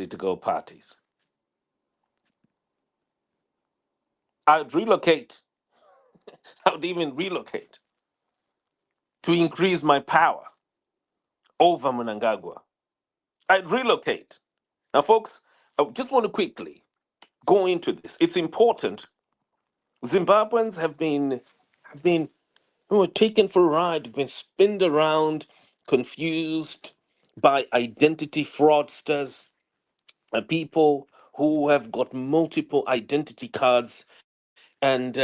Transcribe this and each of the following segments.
political parties. I'd relocate, I would even relocate to increase my power over Mnangagwa. I'd relocate. Now, folks, I just want to quickly go into this. It's important. Zimbabweans have been taken for a ride, been spinned around, confused by identity fraudsters, people who have got multiple identity cards and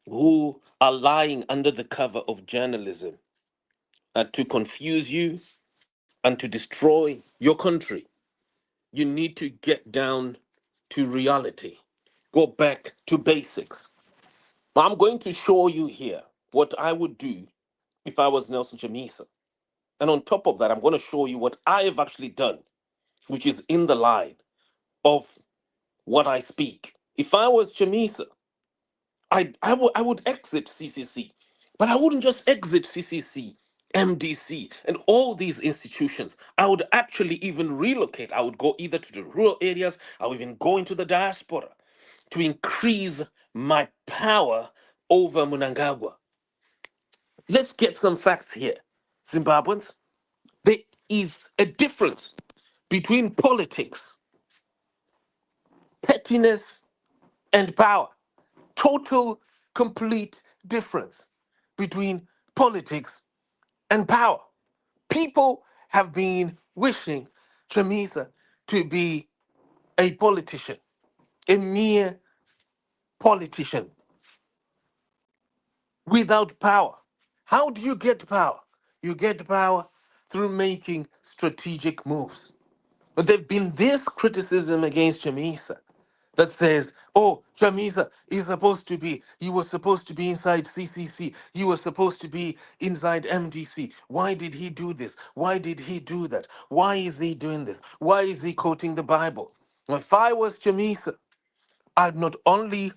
who are lying under the cover of journalism to confuse you and to destroy your country. You need to get down to reality, go back to basics. I'm going to show you here what I would do if I was Nelson Chamisa. And on top of that, I'm going to show you what I have actually done, which is in the line of what I speak. If I was Chamisa, I would exit CCC, but I wouldn't just exit CCC, MDC, and all these institutions. I would actually even relocate. I would go either to the rural areas, I would even go into the diaspora to increase my power over Mnangagwa. Let's get some facts here, Zimbabweans. There is a difference between politics, pettiness, and power. Total, complete difference between politics and power. People have been wishing Chamisa to be a politician, a mere politician without power. How do you get power? You get power through making strategic moves. But there've been this criticism against Chamisa that says, oh, Chamisa is supposed to be, he was supposed to be inside CCC, he was supposed to be inside MDC. Why did he do this? Why did he do that? Why is he doing this? Why is he quoting the Bible? If I was Chamisa, I'd not only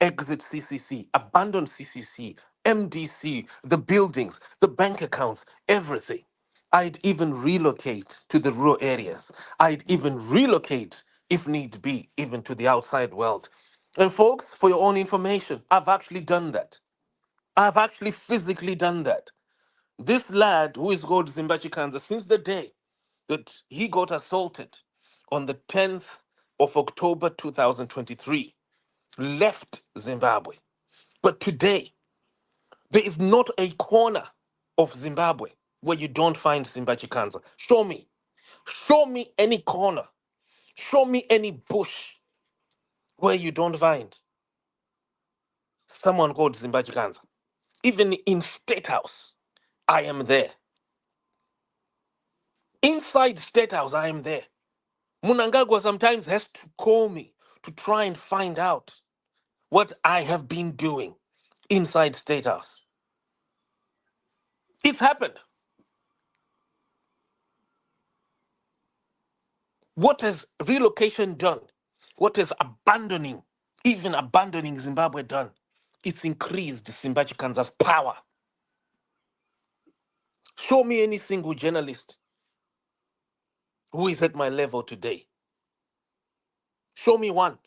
exit CCC, abandon CCC, MDC, the buildings, the bank accounts, everything. I'd even relocate to the rural areas. I'd even relocate, if need be, even to the outside world. And folks, for your own information, I've actually done that. I've actually physically done that. This lad who is called Zimbachi Kanza, since the day that he got assaulted on the 10th of October 2023, left Zimbabwe. But today, there is not a corner of Zimbabwe where you don't find Zimbachi Kanza. Show me. Show me any corner. Show me any bush where you don't find someone called Zimbachi Kanza. Even in State House, I am there. Inside State House, I am there. Munangagwa sometimes has to call me to try and find out what I have been doing inside State House. It's happened. What has relocation done? What has even abandoning Zimbabwe done? It's increased Zimbachi Kanza's power. Show me any single journalist who is at my level today. Show me one.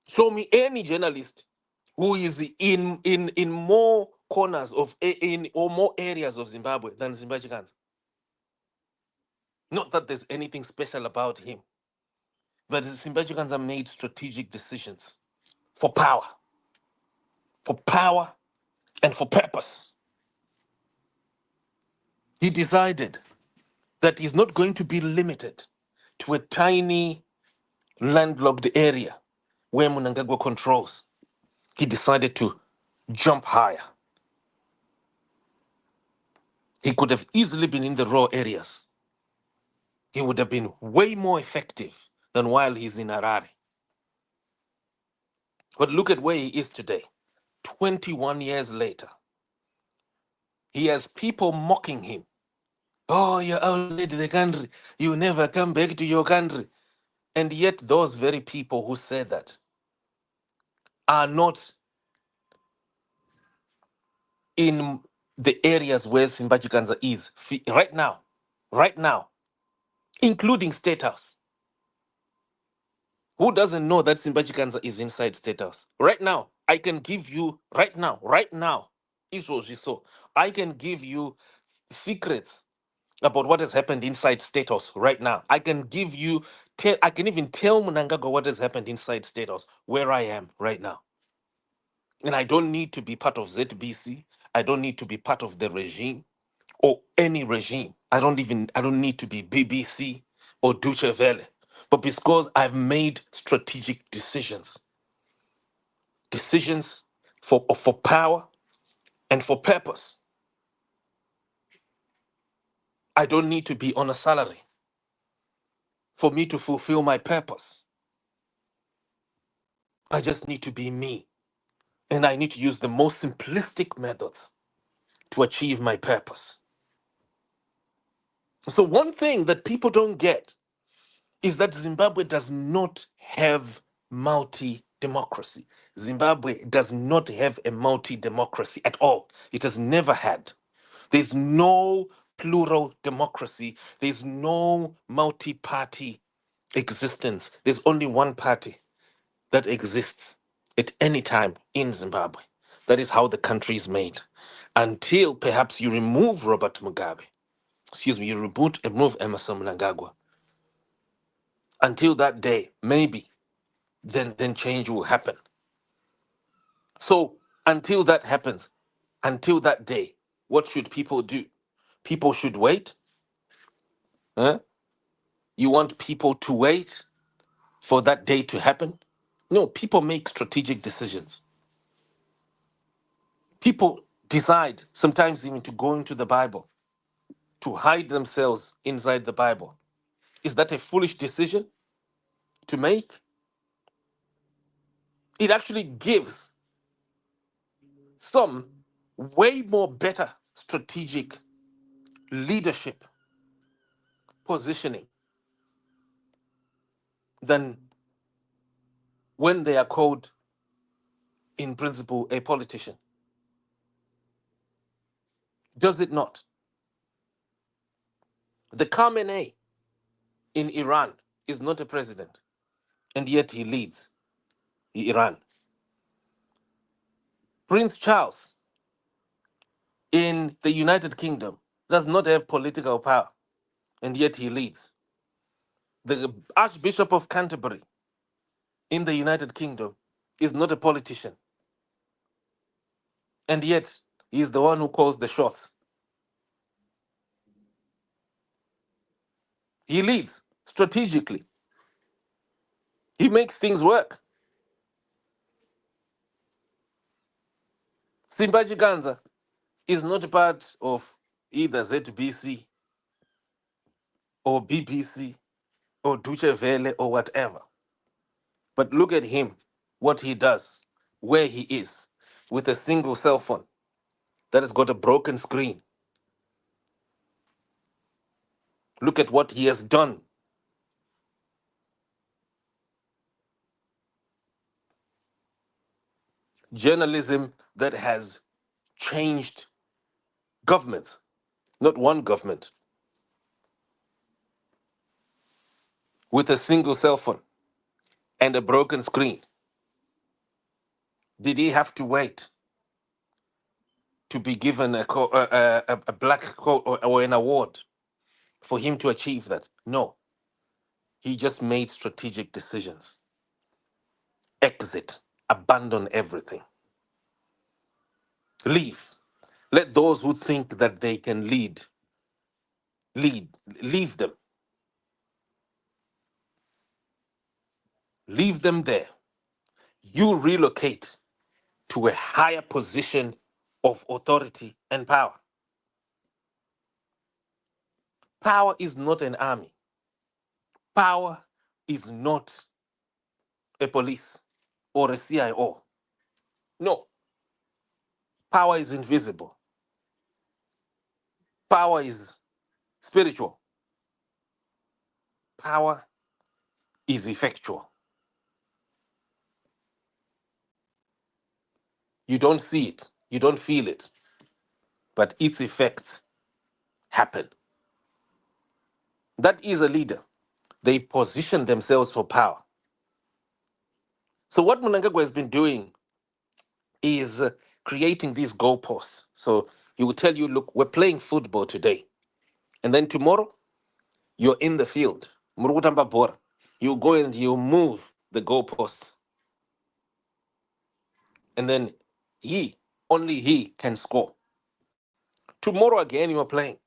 Show me any journalist who is in more corners of in or more areas of Zimbabwe than Zimbachi Kanza. Not that there's anything special about him, but Zimbachi Kanza made strategic decisions for power and for purpose. He decided that he's not going to be limited to a tiny landlocked area where Mnangagwa controls. He decided to jump higher. He could have easily been in the raw areas. He would have been way more effective than while he's in Harare. But look at where he is today, 21 years later. He has people mocking him. Oh, you're outside the country. You never come back to your country. And yet those very people who said that are not in the areas where Simbajikanza is right now, including State House. Who doesn't know that Simbajikanza is inside State House? Right now, I can give you, right now, so I can give you secrets about what has happened inside State House right now. I can give you, I can even tell Munangago what has happened inside State House, where I am right now. And I don't need to be part of ZBC. I don't need to be part of the regime or any regime. I don't need to be BBC or Deutsche Welle. But because I've made strategic decisions for power and for purpose, I don't need to be on a salary for me to fulfill my purpose. I just need to be me. And I need to use the most simplistic methods to achieve my purpose. So, one thing that people don't get is that Zimbabwe does not have multi democracy. Zimbabwe does not have a multi democracy at all. It has never had. There's no plural democracy. There's no multi party existence. There's only one party that exists at any time in Zimbabwe. That is how the country is made. Until perhaps you remove Robert Mugabe, you remove Emerson Mnangagwa. Until that day, maybe, then change will happen. So until that happens, until that day, what should people do? People should wait. Huh? You want people to wait for that day to happen? No, people make strategic decisions. People decide sometimes even to go into the Bible, to hide themselves inside the Bible. Is that a foolish decision to make? It actually gives some way more better strategic leadership positioning than when they are called, in principle, a politician. Does it not? The Khamenei in Iran is not a president, and yet he leads Iran. Prince Charles in the United Kingdom does not have political power, and yet he leads. The Archbishop of Canterbury in the United Kingdom is not a politician, and yet he is the one who calls the shots. He leads strategically. He makes things work. Simbaji Ganza is not part of either ZBC or BBC or Deutsche Welle or whatever. But look at him, what he does, where he is, with a single cell phone that has got a broken screen. Look at what he has done. Journalism that has changed governments, not one government, with a single cell phone and a broken screen. Did he have to wait to be given a black coat or an award for him to achieve that? No. He just made strategic decisions. Exit, abandon everything, leave. Let those who think that they can lead, leave them. Leave them there. You relocate to a higher position of authority and power. Power is not an army. Power is not a police or a CIO. No, power is invisible. Power is spiritual. Power is effectual. You don't see it. You don't feel it. but its effects happen. That is a leader. They position themselves for power. So what Mnangagwa has been doing is creating these goalposts. So he will tell you, look, we're playing football today. And then tomorrow, you're in the field. Murugutamba bora. You go and you move the goalposts. And then only he can score. Tomorrow again, you are playing.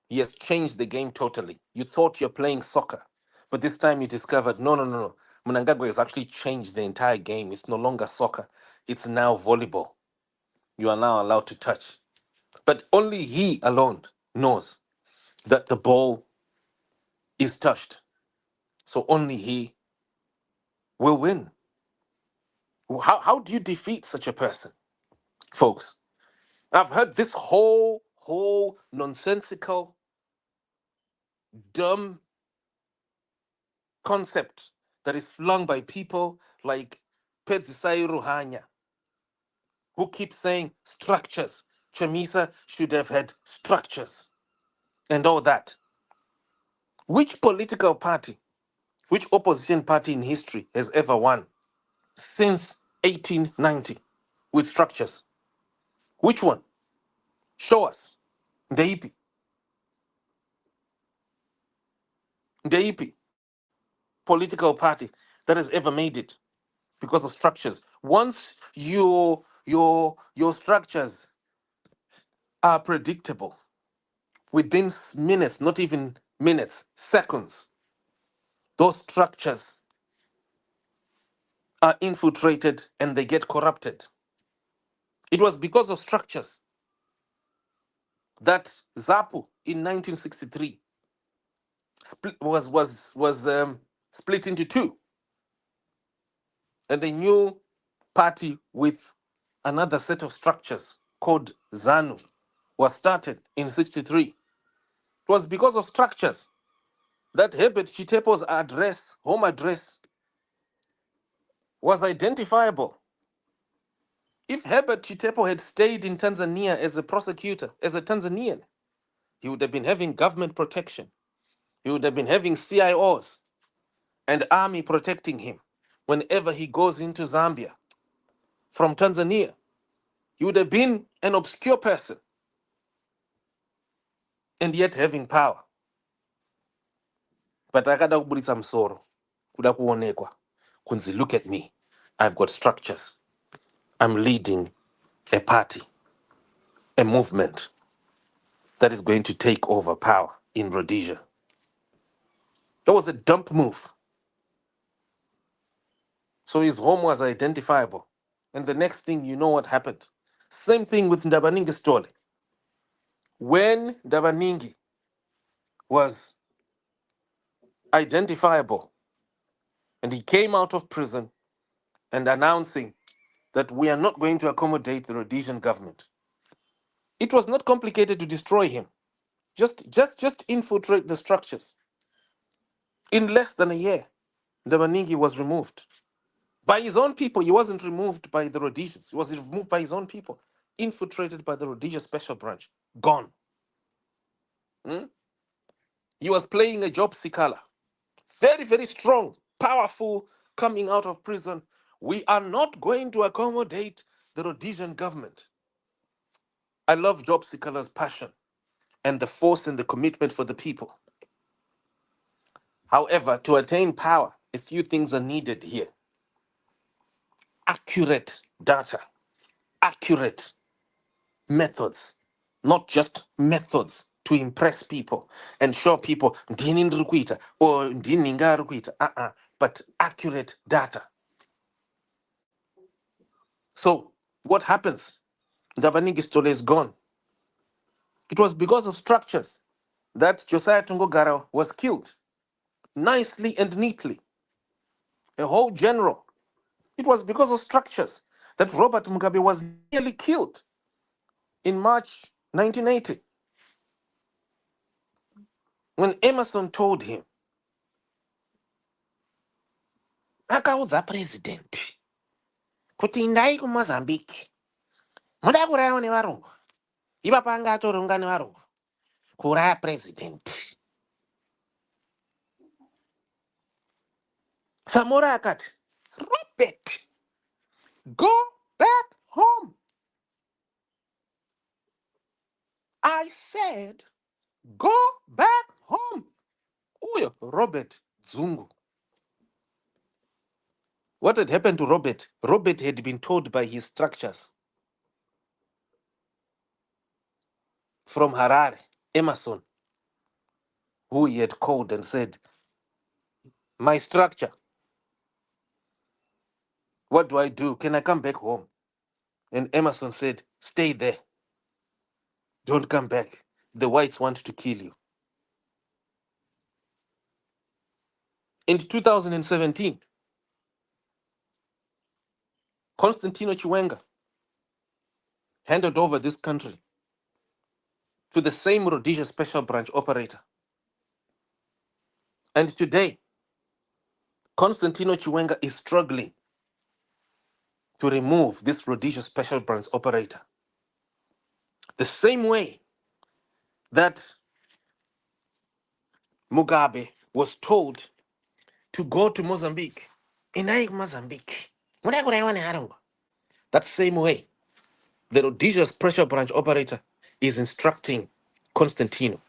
He has changed the game totally. You thought you're playing soccer, but this time you discovered, no. Mnangagwa has actually changed the entire game. It's no longer soccer. It's now volleyball. You are now allowed to touch. But only he alone knows that the ball is touched. So only he will win. How do you defeat such a person, folks? I've heard this whole nonsensical, dumb concept that is flung by people like Pedzisai Ruhanya, who keep saying structures. Chamisa should have had structures and all that. Which political party, which opposition party in history has ever won since 1890 with structures? Which one? Show us. Ndeipi. Ndeipi. Political party that has ever made it because of structures. Once your structures are predictable within minutes, not even minutes, seconds, those structures are infiltrated and they get corrupted. It was because of structures that ZAPU in 1963 was split into two, and a new party with another set of structures called ZANU was started in 63. It was because of structures that Herbert Chitepo's address, home address, was identifiable. If Herbert Chitepo had stayed in Tanzania as a prosecutor, as a Tanzanian, he would have been having government protection. He would have been having CIOs and army protecting him whenever he goes into Zambia from Tanzania. He would have been an obscure person and yet having power. But akada kuburitsa msoro, kuda kuonekwa, kunzi, look at me. I've got structures. I'm leading a party, a movement that is going to take over power in Rhodesia. That was a dump move. So his home was identifiable. And the next thing you know what happened. Same thing with Ndabaningi Stole. When Ndabaningi was identifiable and he came out of prison and announcing that we are not going to accommodate the Rhodesian government, it was not complicated to destroy him. Just infiltrate the structures. In less than a year, Ndabaningi was removed. By his own people, he wasn't removed by the Rhodesians. He was removed by his own people, infiltrated by the Rhodesia Special Branch. Gone. Hmm? He was playing a job Sikala. Very, very strong, powerful, coming out of prison. We are not going to accommodate the Rhodesian government. I love Job Sikala's passion and the force and the commitment for the people. However, to attain power, a few things are needed here. Accurate data, accurate methods, not just methods to impress people and show people ndini ndiri kuita or ndini ngari kuita, but accurate data. So what happens? Ndabaningi Stole is gone. It was because of structures that Josiah Tungogara was killed nicely and neatly. A whole general. It was because of structures that Robert Mugabe was nearly killed in March 1980 when Emerson told him, akaudza president kuti indai kuMozambique muda kuraiwa nevarungu Iba panga torungani waro. Kura president. Samora akat. Robert, go back home. I said, go back home. Uyo, Robert Zungu. What had happened to Robert? Robert had been told by his structures from Harare, Emerson, who he had called and said, my structure, what do I do? Can I come back home? And Emerson said, stay there. Don't come back. The whites want to kill you. In 2017, Constantino Chiwenga handed over this country to the same Rhodesia Special Branch operator. And today, Constantino Chiwenga is struggling to remove this Rhodesia Special Branch operator. The same way that Mugabe was told to go to Mozambique. Inai Mozambique. That same way, the Rhodesia Special Branch operator is instructing Constantino.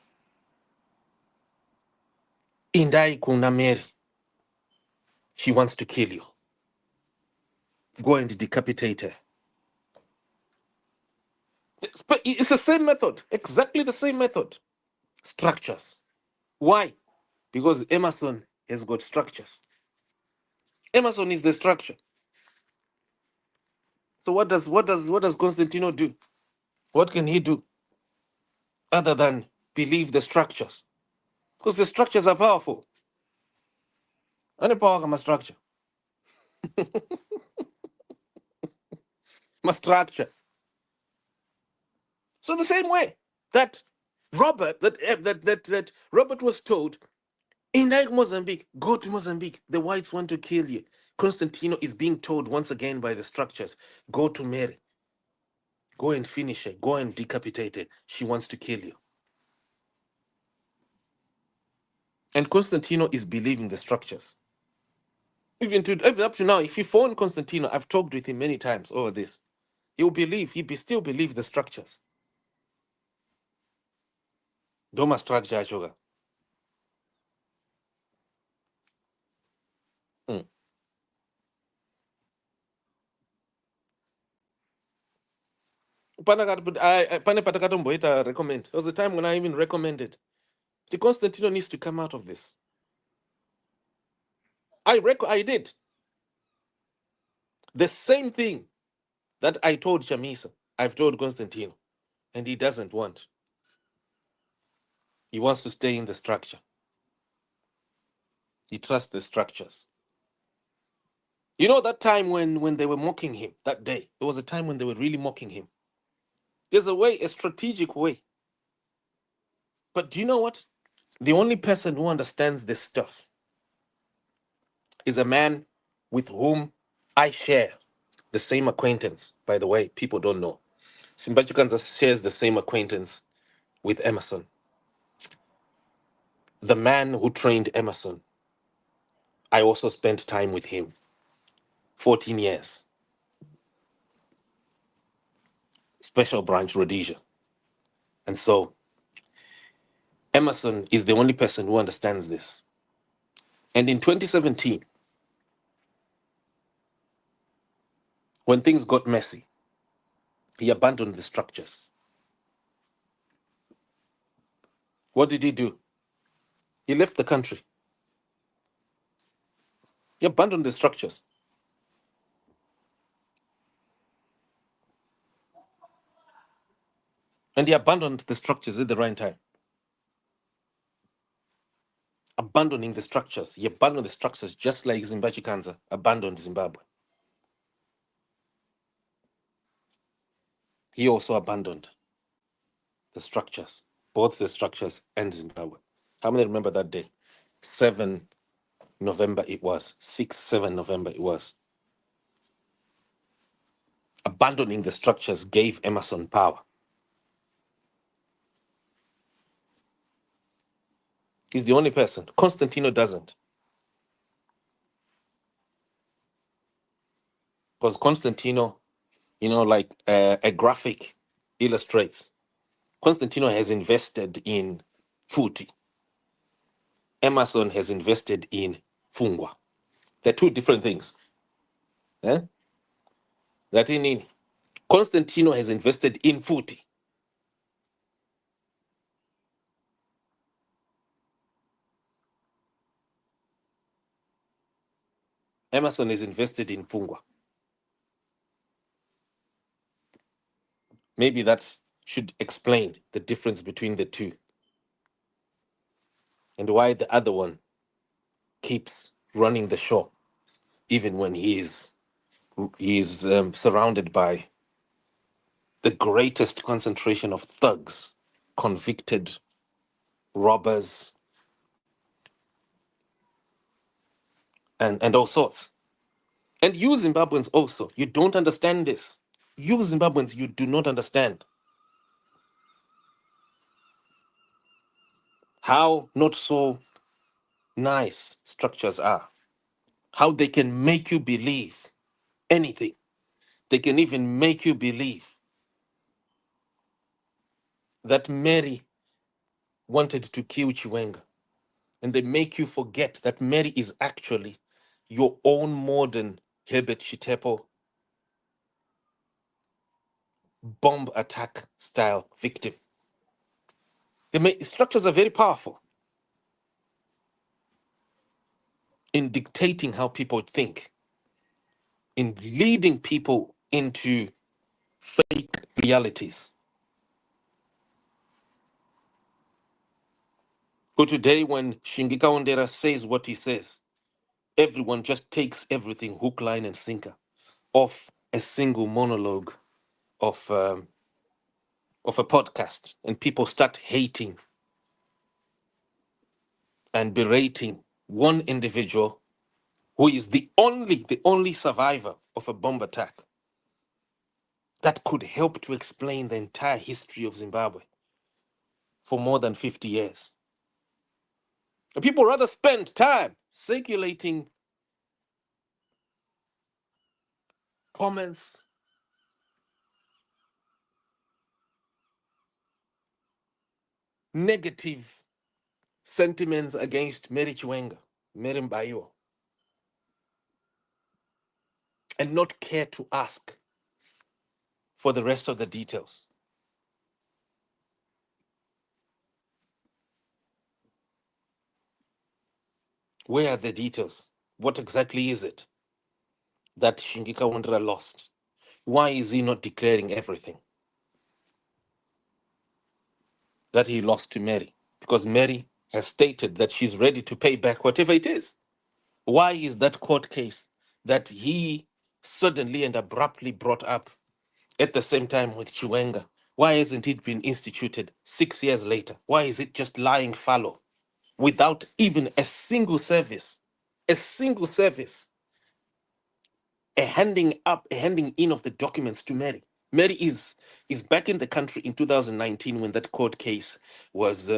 Indai kuna Mary. She wants to kill you. Go and decapitate her. It's the same method, exactly the same method. Structures. Why? Because Emerson has got structures. Emerson is the structure. So what does Constantino do? What can he do other than believe the structures? Because the structures are powerful. Any power kama structure. My structure. So the same way that Robert was told, in like Mozambique, go to Mozambique. The whites want to kill you. Constantino is being told once again by the structures, go to Mary. Go and finish her. Go and decapitate her. She wants to kill you. And Constantino is believing the structures. Even up to now, if you phone Constantino, I've talked with him many times over this. Still believe the structures. Doma structure achoga. Mm. Pane patakatomboita recommend. There was a time when I even recommended. The Constantino needs to come out of this. I did the same thing that I told Chamisa. I've told Constantino, and he doesn't want. He wants to stay in the structure. He trusts the structures. You know that time when they were mocking him that day? There was a time when they were really mocking him. There's a strategic way. But do you know what? The only person who understands this stuff is a man with whom I share the same acquaintance. By the way, people don't know. Simbachukanza shares the same acquaintance with Emerson. The man who trained Emerson, I also spent time with him. 14 years. Special Branch Rhodesia. And so Emerson is the only person who understands this. And in 2017, when things got messy, he abandoned the structures. What did he do? He left the country. He abandoned the structures. And he abandoned the structures at the right time. Abandoning the structures. He abandoned the structures just like Zimbabwe Kanza abandoned Zimbabwe. He also abandoned the structures, both the structures and Zimbabwe. How many remember that day? 7 November it was. 7 November it was. Abandoning the structures gave Emerson power. He's the only person. Constantino doesn't. Because Constantino, like a graphic illustrates, Constantino has invested in Futi. Emerson has invested in Fungwa. They're two different things. Eh? That in Constantino has invested in Futi. Emerson is invested in Fungwa. Maybe that should explain the difference between the two and why the other one keeps running the show, even when he is surrounded by the greatest concentration of thugs, convicted robbers, and all sorts. And you Zimbabweans also, you don't understand this. You Zimbabweans, you do not understand how not so nice structures are, how they can make you believe anything. They can even make you believe that Mary wanted to kill Chiwenga. And they make you forget that Mary is actually your own modern Herbert Chitepo bomb attack style victim. Structures are very powerful in dictating how people think, in leading people into fake realities. So today, when Shingika Ondera says what he says, everyone just takes everything hook, line, and sinker off a single monologue of a podcast, and people start hating and berating one individual who is the only survivor of a bomb attack that could help to explain the entire history of Zimbabwe for more than 50 years. And people rather spend time circulating comments, negative sentiments against Mary Chiwenga, Mary Mbayo, and not care to ask for the rest of the details. Where are the details? What exactly is it that Shingika Wandera lost? Why is he not declaring everything that he lost to Mary? Because Mary has stated that she's ready to pay back whatever it is. Why is that court case that he suddenly and abruptly brought up at the same time with Chiwenga? Why hasn't it been instituted 6 years later? Why is it just lying fallow without even a single service? A single service, a handing up, a handing in of the documents to Mary. Mary is back in the country in 2019 when that court case was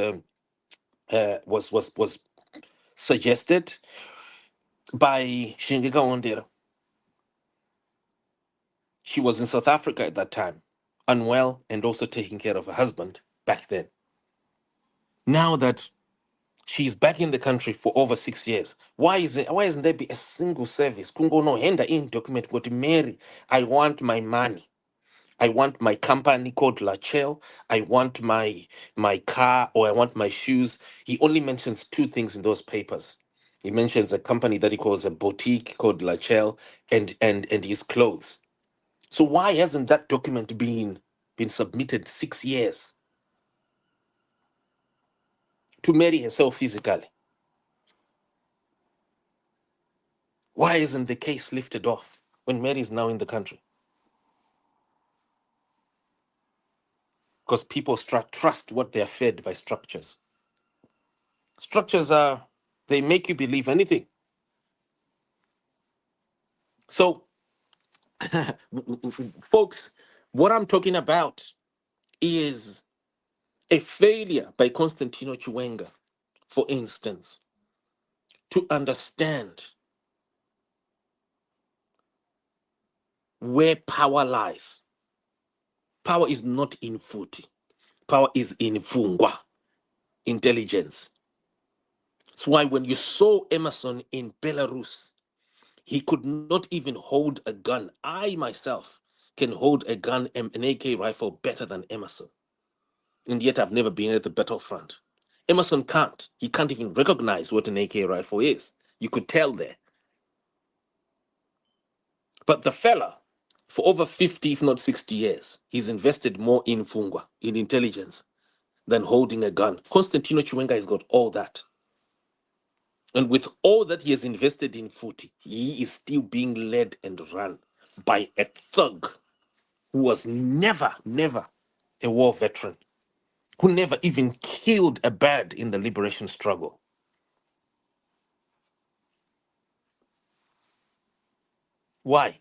suggested by Shingika Ondera. She was in South Africa at that time, unwell and also taking care of her husband back then. Now that she's back in the country for over 6 years, why isn't there be a single service? Kungo no henda in document what Mary, I want my money. I want my company called Lachelle. I want my car, or I want my shoes. He only mentions two things in those papers. He mentions a company that he calls a boutique called Lachelle, and his clothes. So why hasn't that document been submitted 6 years to Mary herself physically? Why isn't the case lifted off when Mary is now in the country? Because people trust what they're fed by structures. Structures they make you believe anything. So, folks, what I'm talking about is a failure by Constantino Chiwenga for instance, to understand where power lies. Power is not in Futi. Power is in Fungwa, intelligence. That's why when you saw Emerson in Belarus, he could not even hold a gun. I myself can hold a gun, an AK rifle, better than Emerson. And yet I've never been at the battlefront. Emerson can't. He can't even recognize what an AK rifle is. You could tell there. But the fella, for over 50, if not 60 years, he's invested more in Fungwa, in intelligence, than holding a gun. Constantino Chiwenga has got all that. And with all that he has invested in Futi, he is still being led and run by a thug who was never a war veteran, who never even killed a bird in the liberation struggle. Why?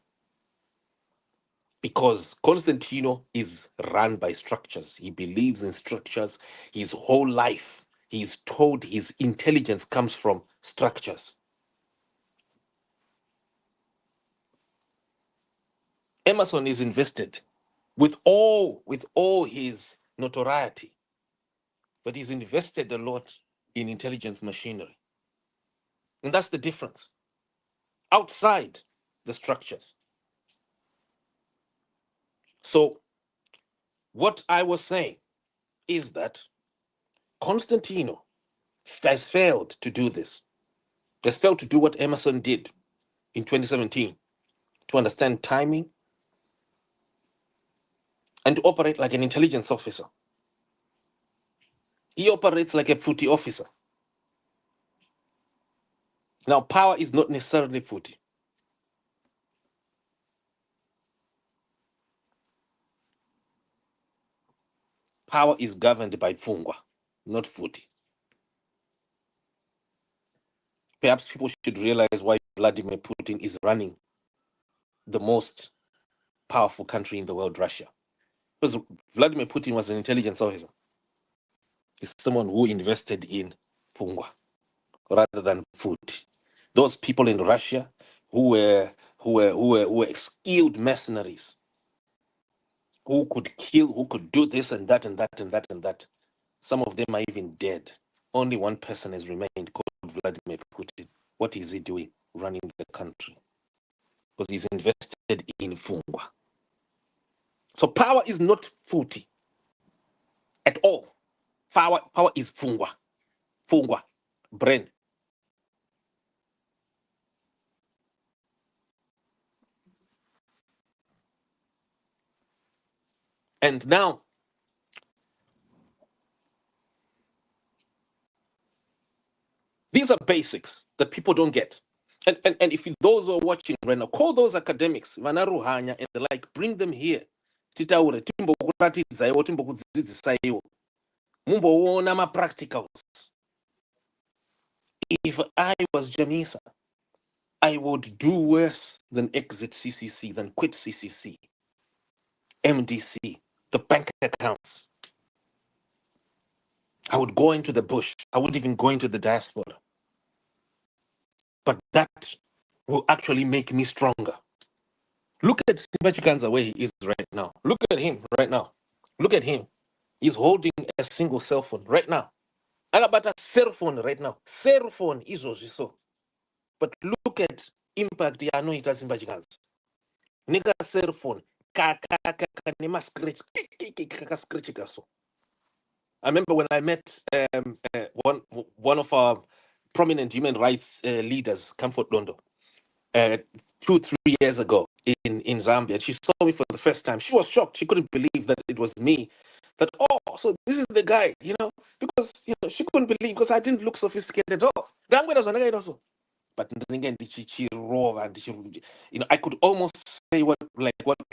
Because Constantino is run by structures. He believes in structures. His whole life, he's told his intelligence comes from structures. Emerson is invested with all his notoriety, but he's invested a lot in intelligence machinery. And that's the difference. Outside the structures. So what I was saying is that Constantino has failed to do this. Has failed to do what Emerson did in 2017, to understand timing and to operate like an intelligence officer. He operates like a Futi officer. Now, power is not necessarily Futi. Power is governed by Fungwa, not Futi. Perhaps people should realize why Vladimir Putin is running the most powerful country in the world, Russia. Because Vladimir Putin was an intelligence officer. He's someone who invested in Fungwa rather than Futi. Those people in Russia who were skilled mercenaries, who could kill, who could do this and that and that and that and that. Some of them are even dead. Only one person has remained, called Vladimir Putin. What is he doing running the country? Because he's invested in Fungwa. So power is not Futi at all. Power is Fungwa. Fungwa, brain. And now, these are basics that people don't get. And if those who are watching right now, call those academics, Vanaruhanya and the like, bring them here. Titaure, timbokuratidzaiwo, timbokudzidzisaiwo. Mumboona ma-practicals. If I was Chamisa, I would do worse than exit CCC, than quit CCC, MDC, the bank accounts. I would go into the bush. I would even go into the diaspora. But that will actually make me stronger. Look at Simbachikanza where he is right now. Look at him right now. Look at him. He's holding a single cell phone right now. I got a cell phone right now. Cell phone is also so. But look at impact ya no ita Simbachikanza. Nigga cell phone. Scratch. I remember when I met one of our prominent human rights leaders, Comfort Londo, 2-3 years ago in Zambia. She saw me for the first time. She was shocked. She couldn't believe that it was me. That, oh, so this is the guy, because she couldn't believe because I didn't look sophisticated at all. But I could almost say what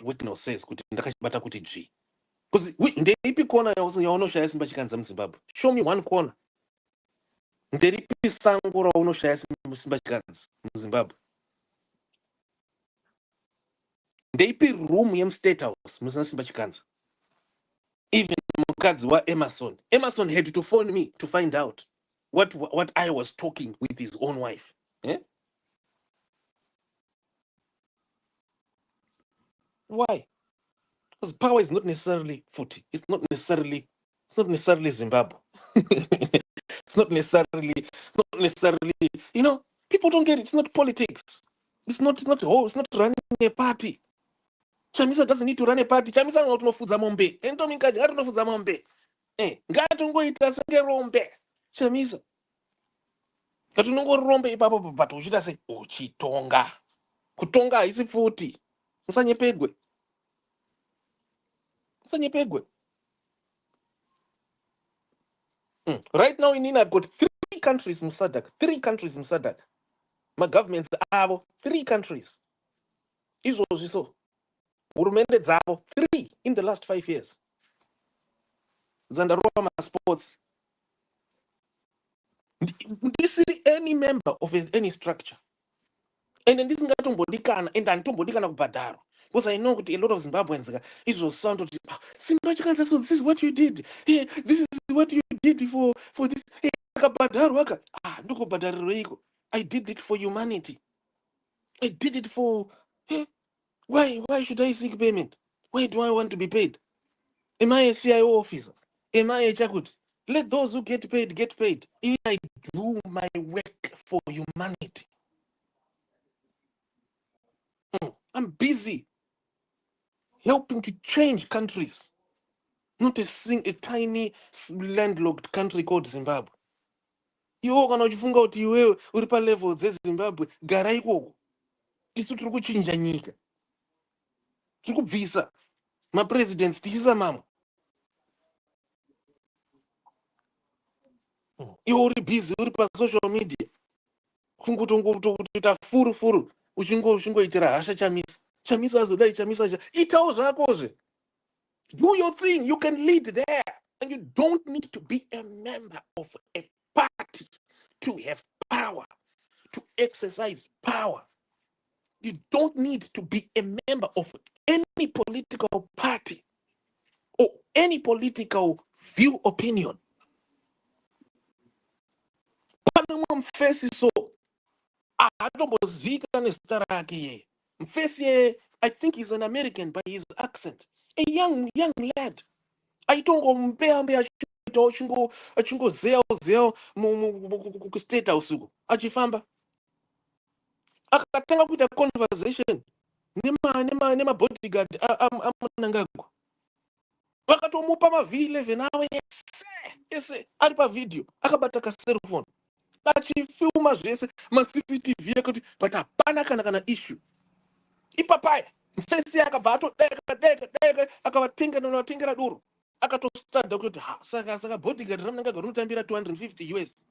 Whitney says. Because ndeipi corner yaunoshaya Simba Chikanza muZimbabwe? Show me one corner. Nderipi sango raunoshaya Simba Chikanza muZimbabwe? Ndeipi room yemuState House musina Simba Chikanza? Even mukadzi wa Emerson had to phone me to find out. what I was talking with his own wife. Eh? Why? Because power is not necessarily footy. It's not necessarily Zimbabwe. It's not necessarily, people don't get it. It's not politics. It's not running a party. Chamisa doesn't need to run a party. Chamisa unofudza mombe. Entomikaji unofudza mombe. Ngatongoita senge rombe. Chamisa. Ngatonongorombe ipapo but uchita sei uchitonga. Kutonga haisi futi. Musanyepedwe. Right now in Nina, I've got 3 countries in SADC. 3 countries in SADC. My governments have 3 countries. Izvo. Hurumende dzavo 3 in the last 5 years. Zandaroma sports. This is any member of any structure. And then this is ngatombodikana and antombodikana kubhadharo. Because I know that a lot of Zimbabweans it was sound of this is what you did. Hey, this is what you did for this. Hey, I did it for humanity. I did it for why should I seek payment? Why do I want to be paid? Am I a CIO officer? Am I a Chakut? Let those who get paid get paid. I do my work for humanity. I'm busy helping to change countries, not a tiny landlocked country called Zimbabwe. Iwo kana uchifunga kuti iwewe uri palevel dzeZimbabwe, gara ikoko. Isu tiri kuchinja nyika. Tiri kubvisa mapresidents tichiisa mamwe. Iwo uri busy uri pasocial media. Kungotoita furu uchingoitira hasha Chamisa azodai Chamisa. Itawo zvakozve. Do your thing. You can lead there. And you don't need to be a member of a party to have power, to exercise power. You don't need to be a member of any political party or any political view opinion. Mfesi I think he's an American by his accent. A young lad. I don't go achingozeya state house uko achifamba akatanga kuita conversation nemabodyguard aMnangagwa vakatomupa maV11 awe ese ari pavidhio akabata kaselfone achifilma zvese maCCTV akuti but hapana kana issue ipapaya mfesi akabva atodeka akavatengera duro akatostada kuti saka bodyguard raMnangagwa rinotambira 250 US.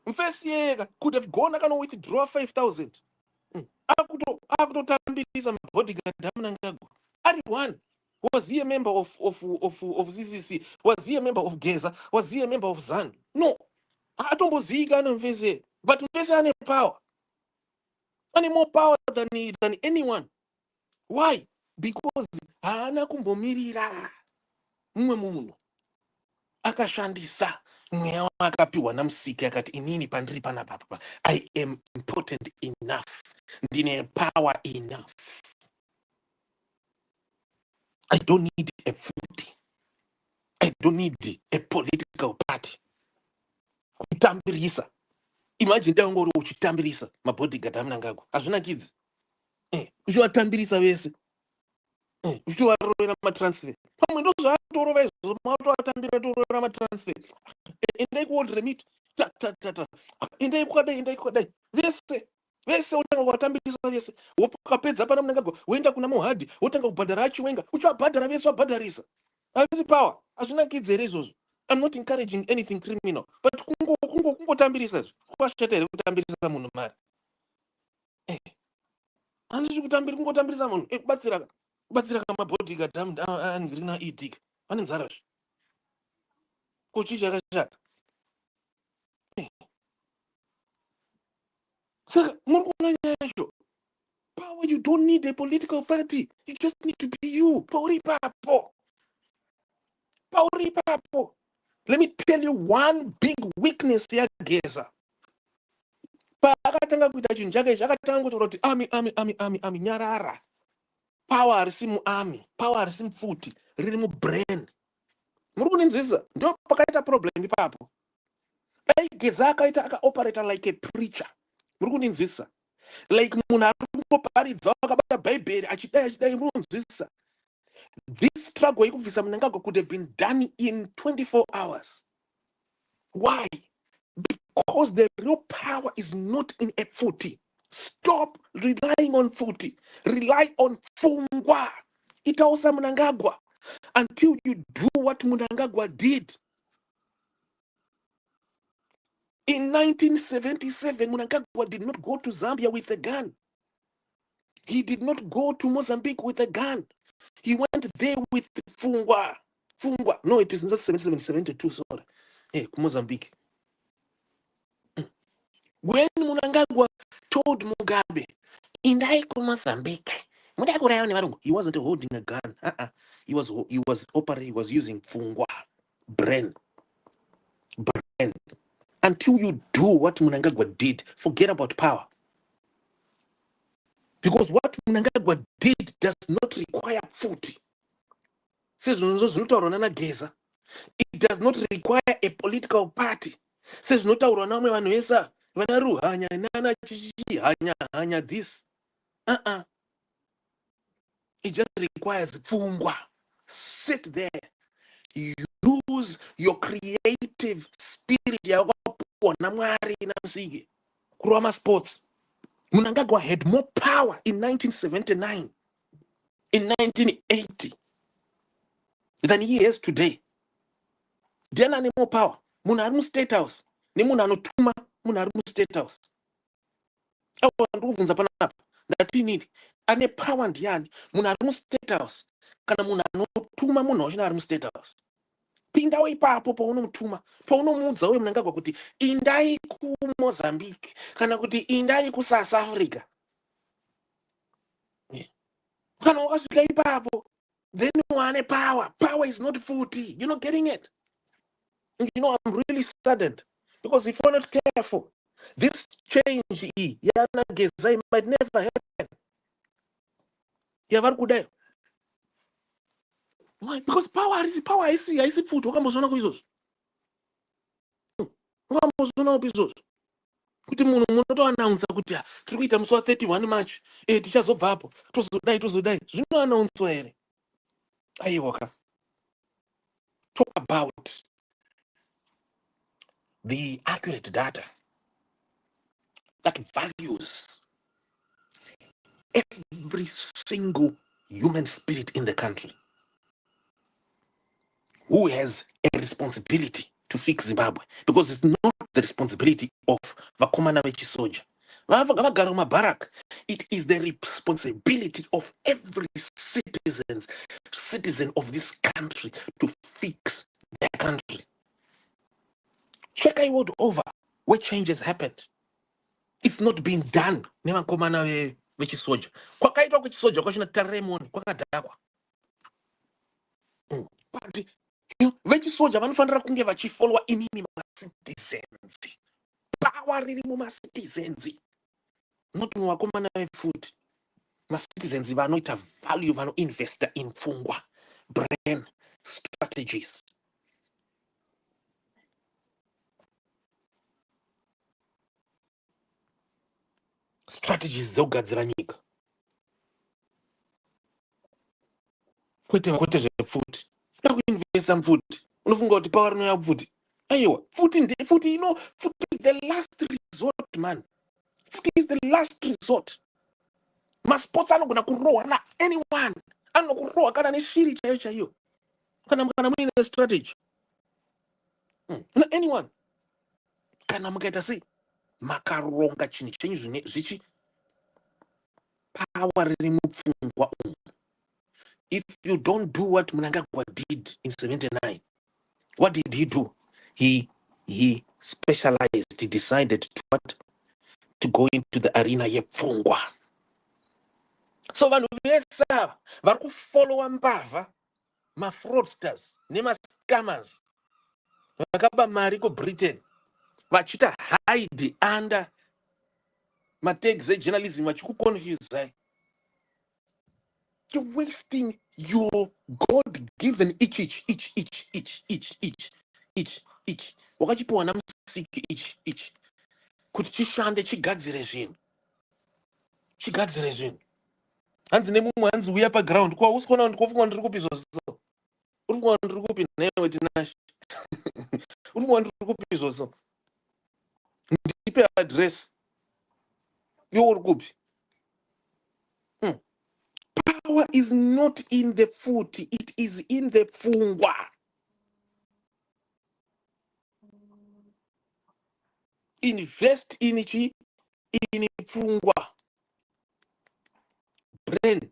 Mfesi yega could have gone akano withdraw 5,000. Akutotambirisa mabodyguard aMnangagwa. Ari one. Was he a member of ZCC? Was he a member of Geza? Was he a member of ZAN? No. Atomboziga no Mfesi. But Mfesi has power. Any more power than anyone. Why? Because haana kumbomirira mumwe munhu akashandisa mweya wakapiwa naMusiki akati inini pandiri panapa I am important enough, ndine power enough. I don't need a food. I don't need a political party. Kutambirisa. Imagine dangoro uchitambirisa mabodyguard aMnangagwa. Hazvina kids. Uchivatambirisa vese. Uchivarovera matransfer. Pamwe ndozvatorova izvozvo matovatambira torovera matransfer. Endai kuoldre meet. Endai kwadai. Vese utanga kuvatambirisa vese. Ukapedza pana Mnangagwa, woenda kuna Mohadhi, wotanga kubhadhara achiwenga, uchivabhadhara vese wabhadharisa. Havisi power. Hazvina kids here izvozvo. I'm not encouraging anything criminal, but kungotambirisa kwashata here kutambirisa munhu mari. Handisi kungotambirisa munhu kubatsira kamabodyguard andirina idik vane nzara zve kuchicha kashata. Saka muri kuona yacho power. You don't need a political party. You just need to be you. Power ipapo. Let me tell you one big weakness yaGeza. Pakatanga kuita chinhu chake zvakatanga kutaura kuti army nyarara. Power harisi muarmy, power harisi mufuti, riri mubrain. Muri kuninzwisisa? Ndio pakaita problem ipapo. Dai Geza akaita akaoperator like a preacher. Muri kuninzwisisa? Like munhu ari kungoparidza akabata bhaibheri achidai muri kunzwisisa? This struggle yekubvisa Mnangagwa could have been done in 24 hours. Why? Because the real power is not in a footy. Stop relying on footy. Rely on Fungwa. Itaosa Mnangagwa. Until you do what Mnangagwa did. In 1977, Mnangagwa did not go to Zambia with a gun. He did not go to Mozambique with a gun. He went there with Fungwa. Fungwa. No, it is not 77, 72, sorry. Hey, Mozambique. When Mnangagwa told Mugabe, Indai ku Mozambique, he wasn't holding a gun. He was operating, he was using Fungwa. Brain. Until you do what Mnangagwa did, forget about power. Because what Mnangagwa did does not require food. It does not require a political party. Says not this. It just requires Fungwa. Sit there. Use your creative spirit. Kurama Sports. Mnangagwa had more power in 1979, in 1980, than he has today. Diana ni more power. Munarimu State House. Ni munanotuma munarimu State House. Awa nduvunza panapa. Ndati nini? Ane power ndiani. Munarimu State House. Kana munanotuma munarimu State House. Pinda ipapo paunomutuma. Paunomudza we Mnangagwa kuti indai ku Mozambique. Kana kuti indai ku South Africa. Kana wakasvika ipapo. Then you want a power. Power is not footy. You're not getting it. And you know, I'm really saddened. Because if you're not careful, this change might never happen. Why? Because power is power. I see food. Kuti munhu munotoannounce kuti tiri kuita musi wa31 March tichazobva apo tozodai zvinoannouncewa here. Aiwaka. Talk about the accurate data that values every single human spirit in the country who has a responsibility to fix Zimbabwe, because it's not the responsibility of vakomana vechisoja. It is the responsibility of every citizen of this country to fix their country. Check I word over where changes happened. It's not being done. Nevakomana vechisoja. Kwakaitwa kuchisoja kwachina teremoni kwakadhakwa. But vechisoja vanofanira kunge vachifollowa inini macitizens. Power riri mumacitizens. Not muvakomana vefuti. Macitizens vanoita value, vanoinvesta in Fungwa, brain, strategies. Strategies dzogadzira nyika. Kwete zvefuti. Futa kuinvesta mufuti. Unofunga kuti power rinoya kufuti. Aiwa, futi is the last resort, man. Futi is the last resort. Masports anogona kurohwa na anyone. Anokurohwa kana neshiri chaiyo. Kana muine strategy. Na anyone. Kana mukaita sei makaronga chinhu chenyu zvichi power riri mupfungwa umu. If you don't do what Mnangagwa did in 79, what did he do? He specialized. He decided to go into the arena yepfungwa. So vanhu vese ava vari kufollowa mbavha, ma-fraudsters nema-scammers vakaba mari kubritain vachita hide under matags ejournalism vachikuconfusai. You're wasting your God-given each. Wakachipiwa namusiki each. Kuti chishande chigadzire zvinhu. Hanzi nemumwe hanzi uya paground. Kwa usikona ndikofunga ndiri kupi zvozo. Urifunga ndiri kupi newe tinash. Urifunga ndiri kupi zvozo. Ndipe address. Yo uri kupi. Power is not in the foot, it is in the pfungwa. Invest in pfungwa. Brain.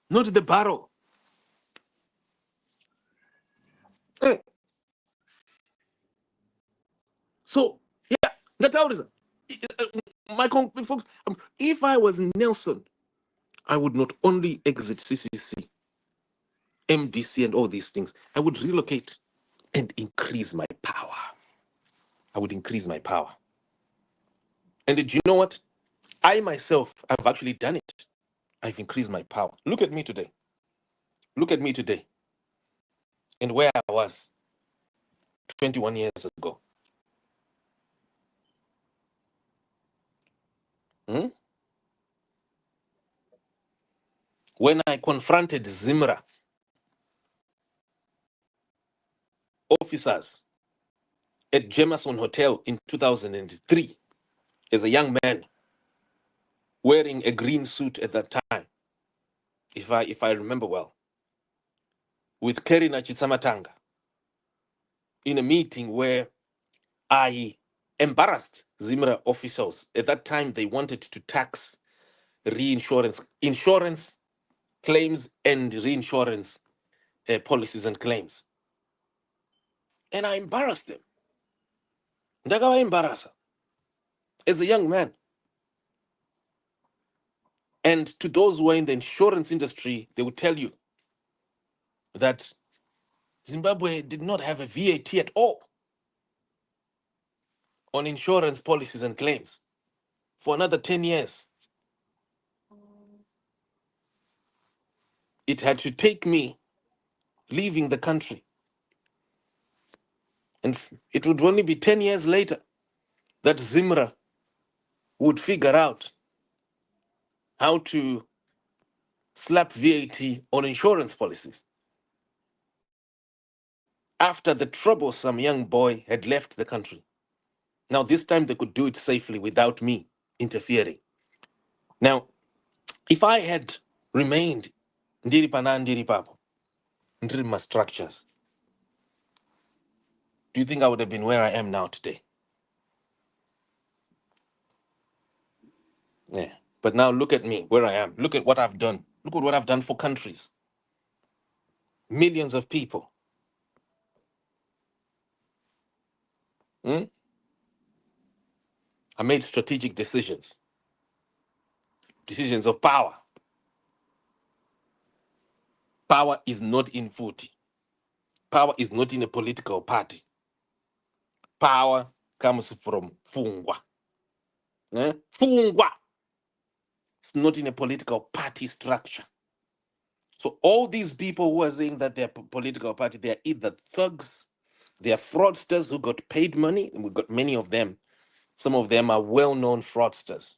Not the barrel. So, yeah, that's how it is. Folks, if I was Nelson, I would not only exit CCC, MDC, and all these things, I would relocate and increase my power. I would increase my power. And did you know what? I myself have actually done it. I've increased my power. Look at me today. And where I was 21 years ago. When I confronted Zimra officers at Jameson Hotel in 2003 as a young man wearing a green suit at that time, if I remember well, with Kerina Chitsamatanga in a meeting where I embarrassed Zimra officials. At that time, they wanted to tax insurance claims and reinsurance policies and claims. And I embarrassed them. Ndakawa embarrassa as a young man. And to those who are in the insurance industry, they will tell you that Zimbabwe did not have a VAT at all on insurance policies and claims for another 10 years. It had to take me leaving the country. And it would only be 10 years later that Zimra would figure out how to slap VAT on insurance policies after the troublesome young boy had left the country. Now, this time they could do it safely without me interfering. Now, if I had remained ndiri pana ndiri papo, ndiri ma structures, do you think I would have been where I am now today? Yeah. But now look at me, where I am. Look at what I've done. Look at what I've done for countries. Millions of people. I made strategic decisions of power. Power is not in food. Power is not in a political party. Power comes from Fungwa. Fungwa. It's not in a political party structure. So all these people who are saying that they're political party, they are either thugs, they are fraudsters who got paid money, and we've got many of them. Some of them are well-known fraudsters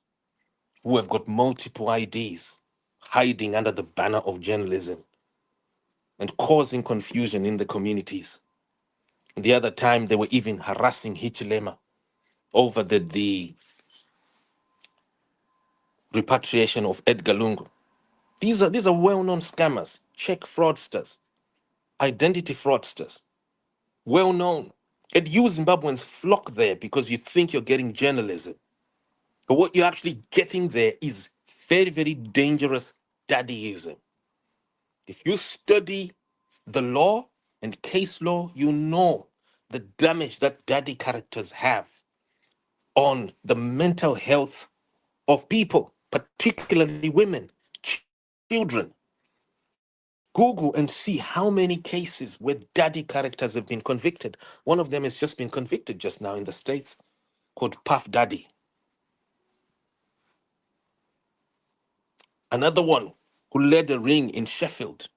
who have got multiple IDs, hiding under the banner of journalism and causing confusion in the communities. The other time, they were even harassing Hichilema over the repatriation of Edgar Lungu. These are well-known scammers, check fraudsters, identity fraudsters, well-known. And you Zimbabweans flock there because you think you're getting journalism. But what you're actually getting there is very, very dangerous daddyism. If you study the law and case law, you know the damage that daddy characters have on the mental health of people, particularly women, children. Google and see how many cases where daddy characters have been convicted. One of them has just been convicted just now in the States, called Puff Daddy. Another one who led a ring in Sheffield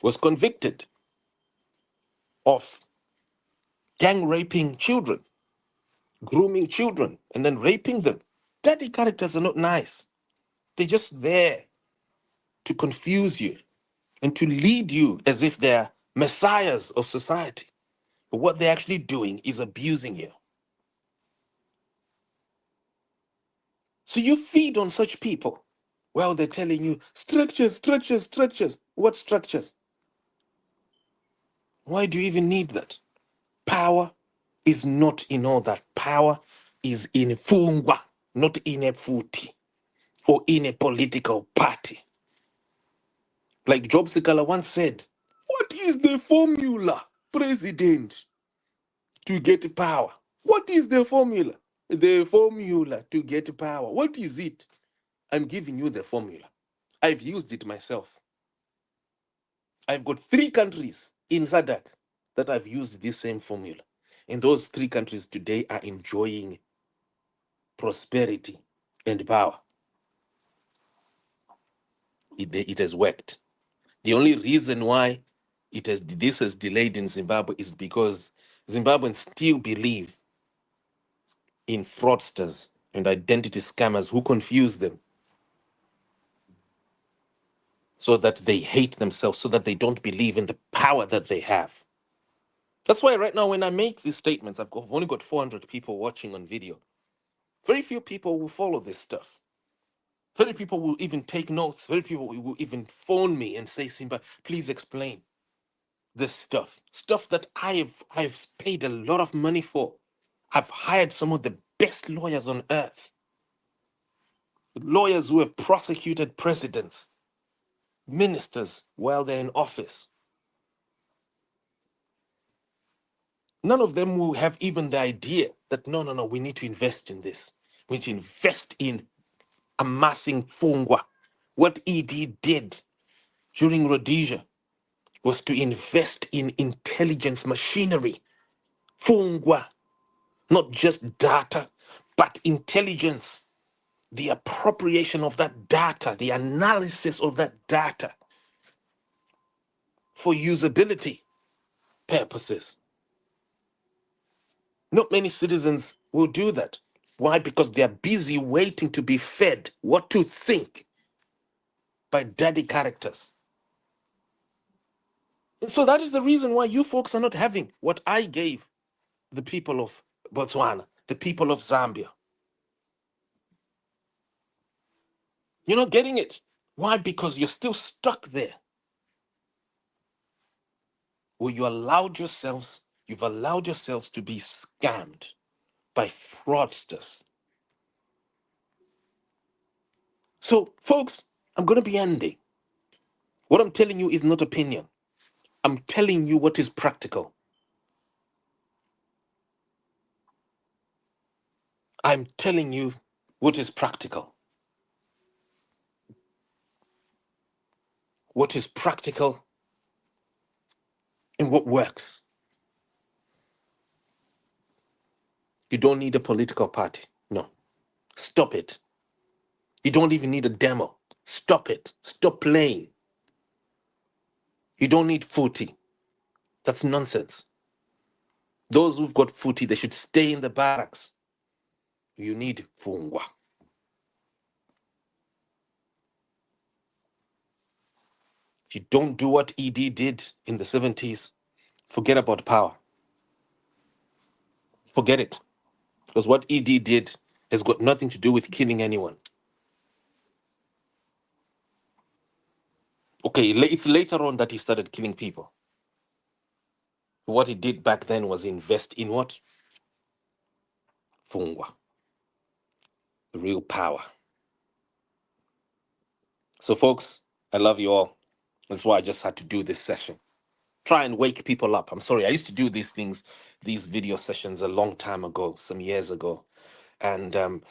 was convicted of gang raping children, grooming children, and then raping them. Daddy characters are not nice. They're just there to confuse you and to lead you as if they're messiahs of society. But what they're actually doing is abusing you. So you feed on such people. Well, they're telling you structures, structures, structures. What structures? Why do you even need that? Power is not in all that. Power is in fungwa, not in a footy or in a political party. Like Job Sikala once said, what is the formula, president, to get power? What is the formula? The formula to get power. What is it? I'm giving you the formula. I've used it myself. I've got 3 countries in SADC that I've used this same formula. And those 3 countries today are enjoying prosperity and power. It has worked. The only reason why this has delayed in Zimbabwe is because Zimbabweans still believe in fraudsters and identity scammers who confuse them so that they hate themselves, so that they don't believe in the power that they have. That's why right now when I make these statements, I've only got 400 people watching on video. Very few people will follow this stuff. Very people will even take notes. Very people will even phone me and say, Simba, please explain this stuff. Stuff that I've paid a lot of money for. I've hired some of the best lawyers on earth. Lawyers who have prosecuted presidents, ministers while they're in office. None of them will have even the idea that no, we need to invest in this. We need to invest in amassing fungwa. What ED did during Rhodesia was to invest in intelligence machinery. Fungwa, not just data, but intelligence. The appropriation of that data, the analysis of that data for usability purposes. Not many citizens will do that. Why? Because they're busy waiting to be fed what to think by daddy characters. And so that is the reason why you folks are not having what I gave the people of Botswana, the people of Zambia. You're not getting it. Why? Because you're still stuck there. Where you've allowed yourselves to be scammed by fraudsters. So, folks, I'm going to be ending. What I'm telling you is not opinion. I'm telling you what is practical. I'm telling you what is practical. What is practical and what works. You don't need a political party. No. Stop it. You don't even need a demo. Stop it. Stop playing. You don't need footy. That's nonsense. Those who've got footy, they should stay in the barracks. You need fungwa. If you don't do what ED did in the 70s, forget about power. Forget it. Because what ED did has got nothing to do with killing anyone. Okay, it's later on that he started killing people. What he did back then was invest in what? Fungwa. The real power. So, folks, I love you all. That's why I just had to do this session. Try and wake people up. I'm sorry, I used to do these things, these video sessions a long time ago, some years ago. And and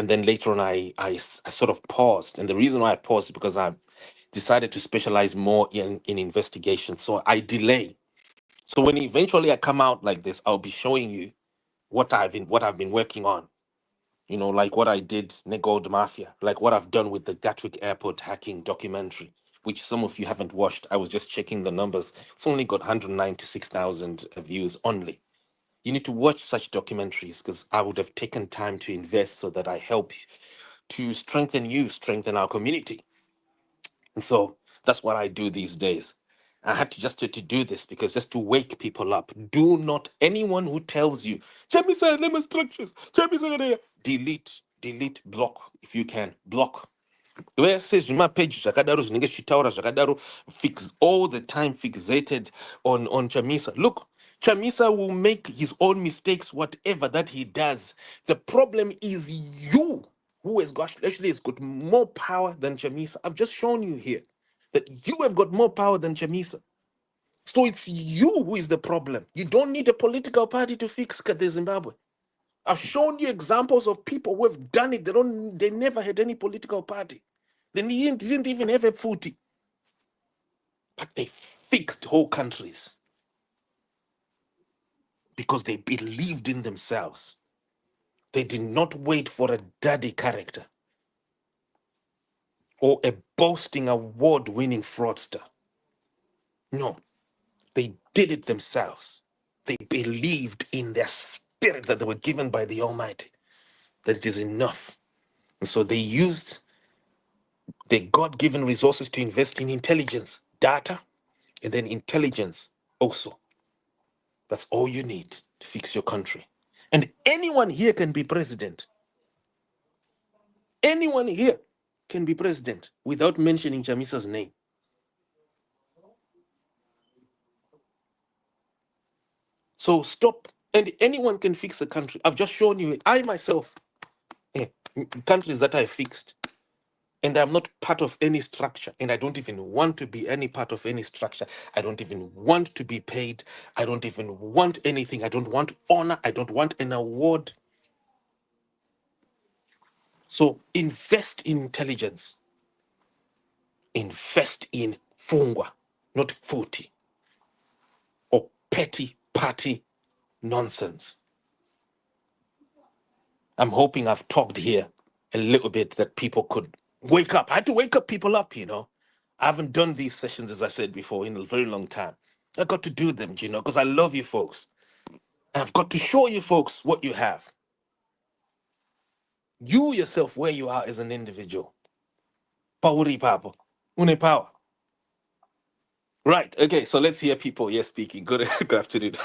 then later on, I sort of paused. And the reason why I paused is because decided to specialize more in investigation. So I delay. So when eventually I come out like this, I'll be showing you what I've been working on. You know, like what I did, Gold Mafia, like what I've done with the Gatwick Airport hacking documentary, which some of you haven't watched. I was just checking the numbers. It's only got 196,000 views only. You need to watch such documentaries because I would have taken time to invest so that I help to strengthen you, strengthen our community. And so that's what I do these days. I had to just to do this because just to wake people up. Do not, anyone who tells you, Chamisa, lemon structures, Chamisa, delete, block if you can, block. Where says my page Zakadaro Zinenge Shitaura Zakadaro fix all the time fixated on Chamisa. Look, Chamisa will make his own mistakes, whatever that he does. The problem is you who has got actually has got more power than Chamisa. I've just shown you here that you have got more power than Chamisa. So it's you who is the problem. You don't need a political party to fix the Zimbabwe. I've shown you examples of people who have done it. They never had any political party. They didn't even have a footy. But they fixed whole countries because they believed in themselves. They did not wait for a daddy character or a boasting award-winning fraudster. No, they did it themselves. They believed in their spirit that they were given by the Almighty, that it is enough. And so they used their God-given resources to invest in intelligence, data, and then intelligence also. That's all you need to fix your country. And anyone here can be president. Anyone here can be president without mentioning Chamisa's name. So stop. And anyone can fix a country. I've just shown you it. I myself, countries that I fixed. And I'm not part of any structure. And I don't even want to be any part of any structure. I don't even want to be paid. I don't even want anything. I don't want honor. I don't want an award. So invest in intelligence. Invest in fungwa, not footy or petty party nonsense. I'm hoping I've talked here a little bit that people could wake up. I had to wake up people up, you know. I haven't done these sessions, as I said before, in a very long time. I got to do them, you know, because I love you folks. I've got to show you folks what you have. You yourself, where you are as an individual. Pauri Papa. Une power. Right. Okay. So let's hear people. Yes, speaking. Good, good afternoon.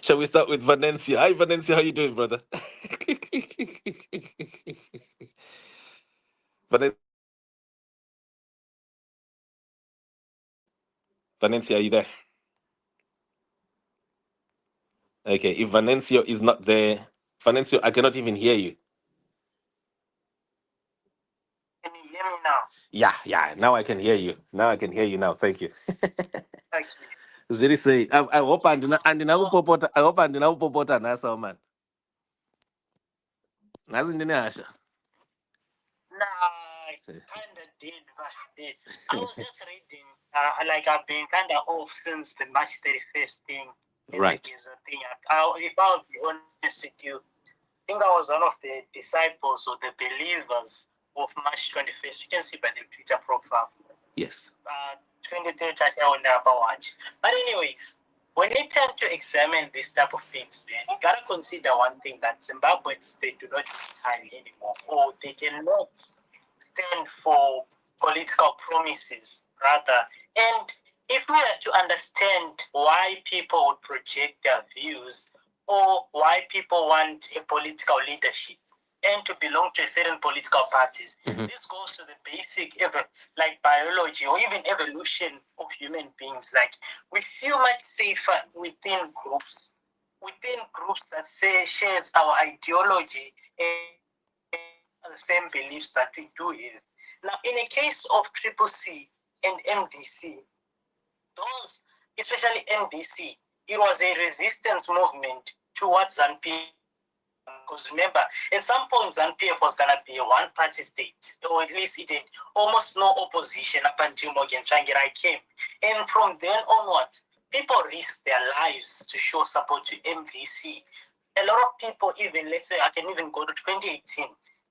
Shall we start with Vanencia? Hi, Vanencia. How you doing, brother? Valen- Vanencia, are you there? Okay. If Vanencia is not there, Vanencia, I cannot even hear you. Can you hear me now? Yeah. Now I can hear you. Now I can hear you now. Thank you. Okay. Ziri say, I hope and popota. I hope and popota nasa man. Nazindine asha. Nah, I kind of did, but I was just reading. Like I've been kind of off since the March 31st thing. Right. Is a thing. If I'll be honest with you, I think I was one of the disciples or the believers of March 21st. You can see by the Twitter profile. Yes. 23rd, I will never watch. But anyways, when you tend to examine this type of things, man, you gotta consider one thing, that Zimbabweans, they do not retire anymore, or they cannot stand for political promises, rather. And if we are to understand why people would project their views, or why people want a political leadership and to belong to a certain political parties, this goes to the basic, like biology or even evolution of human beings. Like, we feel much safer within groups that shares our ideology and the same beliefs that we do here. Now, in a case of Triple C and MDC, those, especially MDC, it was a resistance movement towards ZANU-PF Because remember, at some point, ZANU-PF was going to be a one-party state, or at least it had almost no opposition up until Morgan Tsvangirai came. And from then onwards, people risked their lives to show support to MDC. A lot of people, even, let's say, I can even go to 2018,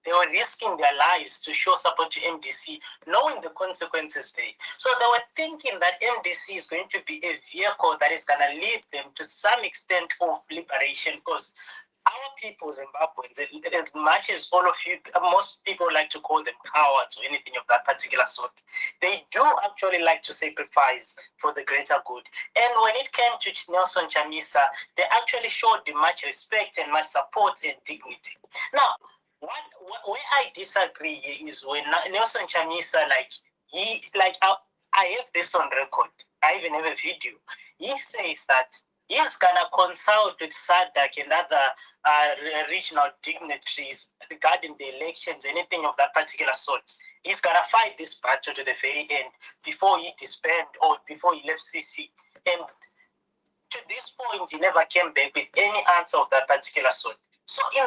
they were risking their lives to show support to MDC, knowing the consequences there. So they were thinking that MDC is going to be a vehicle that is going to lead them to some extent of liberation, because our people, Zimbabweans, as much as all of you, most people like to call them cowards or anything of that particular sort, they do actually like to sacrifice for the greater good. And when it came to Nelson Chamisa, they actually showed much respect and much support and dignity. Now, where I disagree is when Nelson Chamisa, I have this on record. I even have a video. He says that he's gonna consult with SADC and other regional dignitaries regarding the elections, anything of that particular sort. He's gonna fight this battle to the very end before he disbanded or before he left CC. And to this point, he never came back with any answer of that particular sort. So in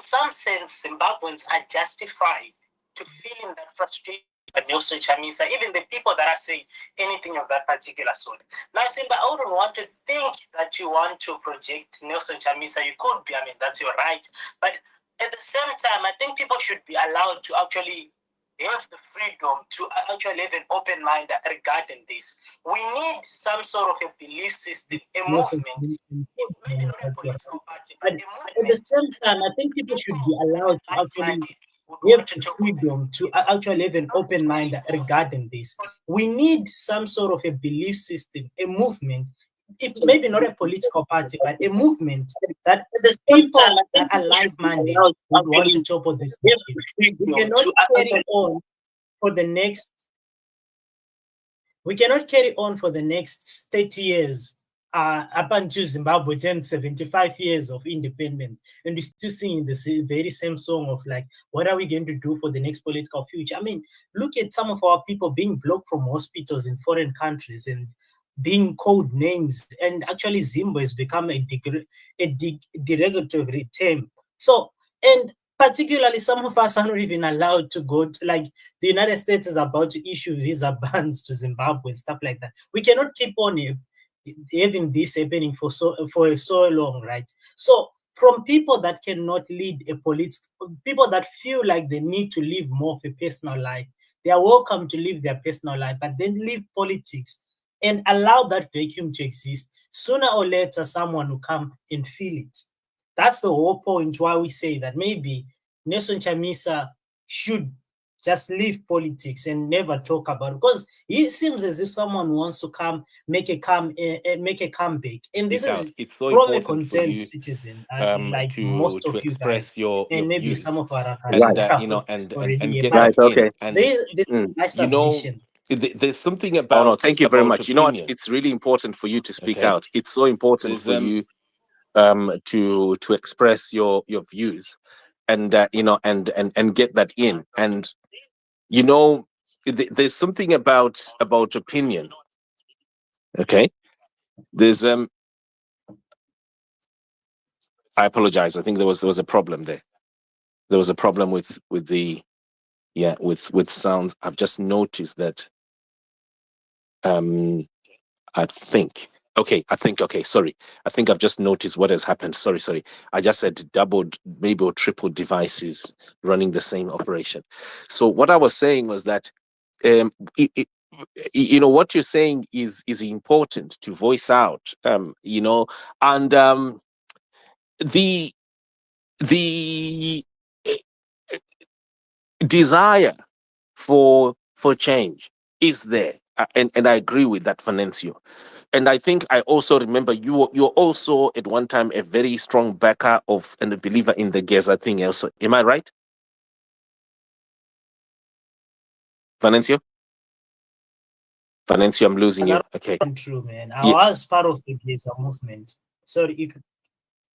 some sense, Zimbabweans are justified to feeling that frustration at Nelson Chamisa, even the people that are saying anything of that particular sort. Now, Simba, I wouldn't want to think that you want to project Nelson Chamisa. You could be, I mean, that's your right. But at the same time, I think people should be allowed to actually have the freedom to actually have an open mind regarding this. We need some sort of a belief system, a movement, maybe not a political party, but a movement. At the same time, I think people should be allowed to actually have the freedom to actually have an open mind regarding this. We need some sort of a belief system, a movement, if maybe not a political party, but a movement that the people that are like-minded would want to topple this regime. We cannot carry on for the next. We cannot carry on for the next 30 years. Up until Zimbabwe turned 75 years of independence, and we're still singing the very same song of like, what are we going to do for the next political future? I mean, look at some of our people being blocked from hospitals in foreign countries and being called names, and actually Zimbabwe has become a derogatory term. So, and particularly some of us are not even allowed to go to, like, the United States is about to issue visa bans to Zimbabwe and stuff like that. We cannot keep on having this happening for so long, right? So from people that cannot lead a people that feel like they need to live more of a personal life, they are welcome to live their personal life, but then leave politics and allow that vacuum to exist. Sooner or later, someone will come and fill it. That's the whole point why we say that maybe Nelson Chamisa should just leave politics and never talk about it, because it seems as if someone wants to make a comeback, and this is it's so from a important for concerned you, citizen, like to most of you express guys, your and maybe views, some of our and and get but that in. And this my you know, submission. there's something Oh no, about thank you very much. opinion. You know what? It's really important for you to speak Okay, out. It's so important there's for you to express your views, and and get that in. And you know, there's something about opinion. Okay, there's I apologize. I think there was a problem there. There was a problem with the with sounds. I've just noticed that I think. Okay, sorry. I think I've just noticed what has happened. Sorry. I just said doubled, maybe or triple devices running the same operation. So what I was saying was that, you know, what you're saying is important to voice out. You know, and the uh, desire for change is there, and I agree with that, Venancio. And I think I also remember you're also at one time a very strong backer of and a believer in the Geza thing also. Am I right? Venancio? Venancio, I'm losing you. Okay. True, man. I Yeah. was part of the Geza movement. Sorry,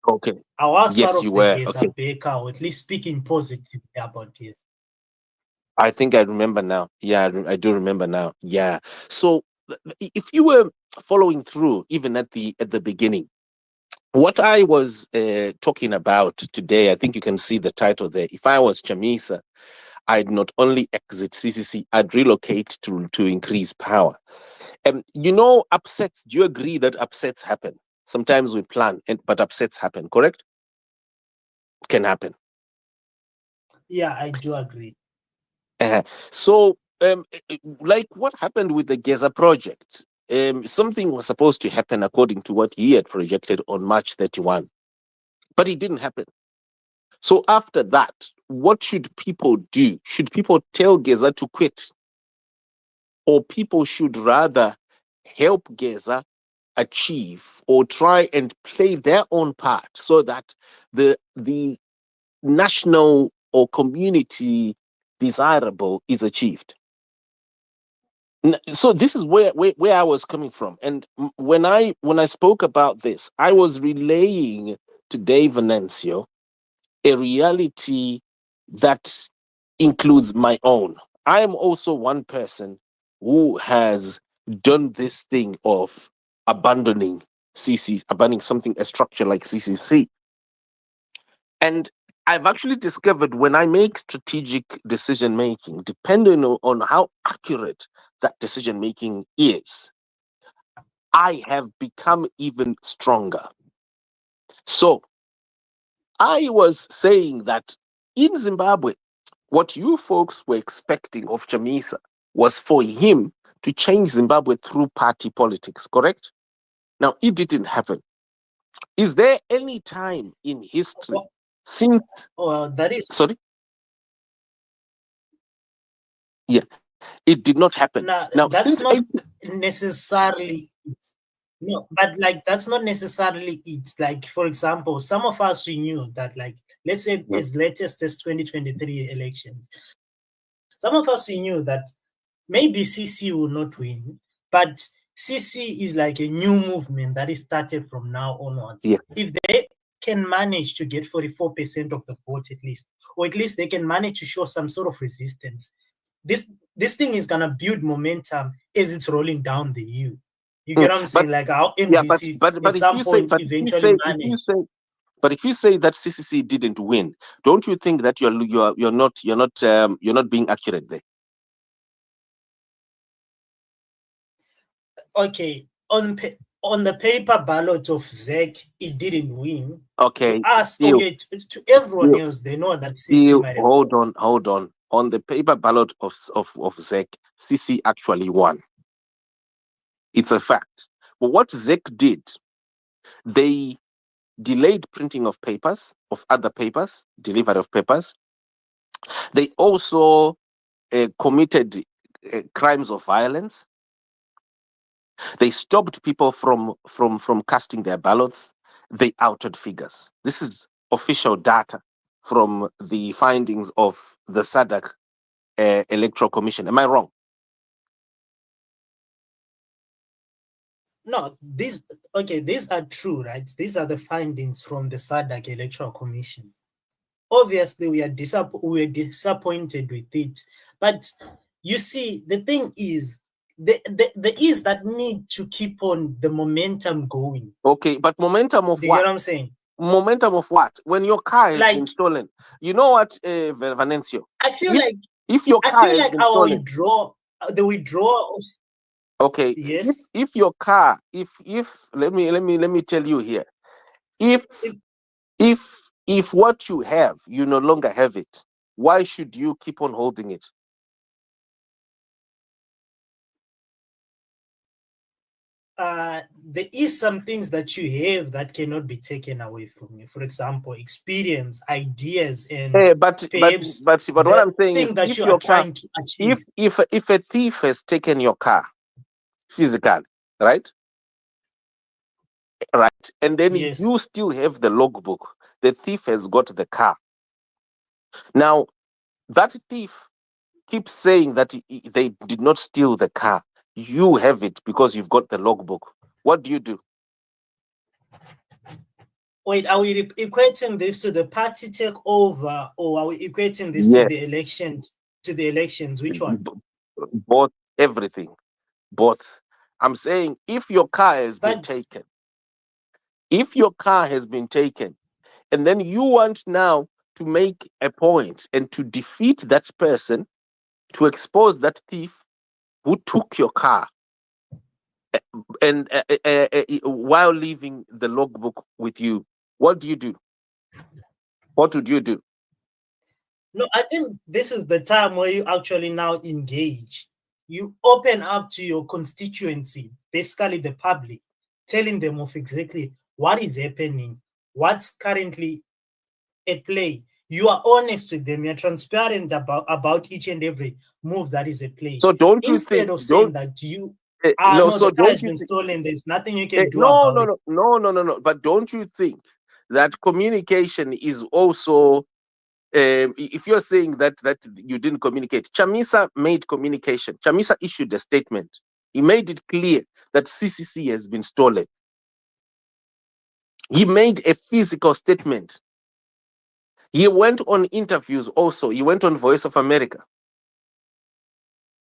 Okay. I was Yes, part of you the were. Geza Okay. baker, or at least speaking positively about Geza. I think I remember now. Yeah, I do remember now. Yeah. So if you were following through even at the beginning, What I was talking about today, I think you can see the title there. If I was Chamisa, I'd not only exit CCC, I'd relocate to increase power. You know, upsets. Do you agree that upsets happen? Sometimes we plan, but upsets happen. Correct? Can happen. Yeah, I do agree. So, like what happened with the Geza project? Something was supposed to happen according to what he had projected on March 31, but it didn't happen. So after that, what should people do? Should people tell Geza to quit? Or people should rather help Geza achieve or try and play their own part so that the national or community desirable is achieved? So this is where I was coming from. And when I spoke about this, I was relaying to Dave Venancio a reality that includes my own. I am also one person who has done this thing of abandoning abandoning something, a structure like CCC. And I've actually discovered when I make strategic decision making, depending on how accurate that decision making is, I have become even stronger. So I was saying that in Zimbabwe, what you folks were expecting of Chamisa was for him to change Zimbabwe through party politics, correct? Now, it didn't happen. Is there any time in history since... That is... Sorry? Yeah, it did not happen. Now, that's since not necessarily it. No, but like that's not necessarily it. Like, for example, some of us, we knew that, like, let's say as latest as 2023 elections, some of us, we knew that maybe CC will not win, but CC is like a new movement that is started from now onwards. Yeah. If they can manage to get 44% of the vote at least, or at least they can manage to show some sort of resistance, this thing is gonna build momentum as it's rolling down the hill. You get what I'm saying? Like how MDC at some point eventually managed. But if you say that CCC didn't win, don't you think that you're not being accurate there? Okay, on the paper ballot of ZEC, it didn't win. Okay. To us, to everyone else, they know that CC might have won. Hold on. On the paper ballot of ZEC, CC actually won. It's a fact. But what ZEC did, they delayed printing of papers, of other papers, delivery of papers. They also committed crimes of violence. They stopped people from casting their ballots. They outed figures. This is official data from the findings of the SADC Electoral Commission. Am I wrong? No, these are true, right? These are the findings from the SADC Electoral Commission. Obviously, we are disappointed with it, but you see, the thing is, there is that need to keep on the momentum going. Okay, but momentum of what? You what? get what I'm saying? Momentum of what? When your car has been stolen, you know what, Venancio? I feel like if your car has been stolen, the withdrawal. Okay. Yes. If your car, if let me tell you here, if what you have, you no longer have it, why should you keep on holding it? There is some things that you have that cannot be taken away from you. For example, experience, ideas, and but what I'm saying is, that you are trying to achieve. If a thief has taken your car physically, right, and then you still have the logbook, the thief has got the car. Now, that thief keeps saying that they did not steal the car. You have it because you've got the logbook. What do you do? Wait, are we equating this to the party takeover, or are we equating this to the elections? To the elections, which one? Both, everything, both. I'm saying if your car has been taken, If your car has been taken, and then you want now to make a point and to defeat that person, to expose that thief who took your car, and while leaving the logbook with you, what do you do? What would you do? No, I think this is the time where you actually now engage. You open up to your constituency, basically the public, telling them of exactly what is happening, what's currently at play. You are honest with them. You're transparent about each and every move that is at play. So don't you think? Instead of saying Don't that you no. no, So the car don't has you been think? stolen. There's nothing you can do No, about no, it. no, no, no, no, no. But don't you think that communication is also, if you're saying that you didn't communicate, Chamisa made communication. Chamisa issued a statement. He made it clear that CCC has been stolen. He made a physical statement. He went on interviews also. He went on Voice of America.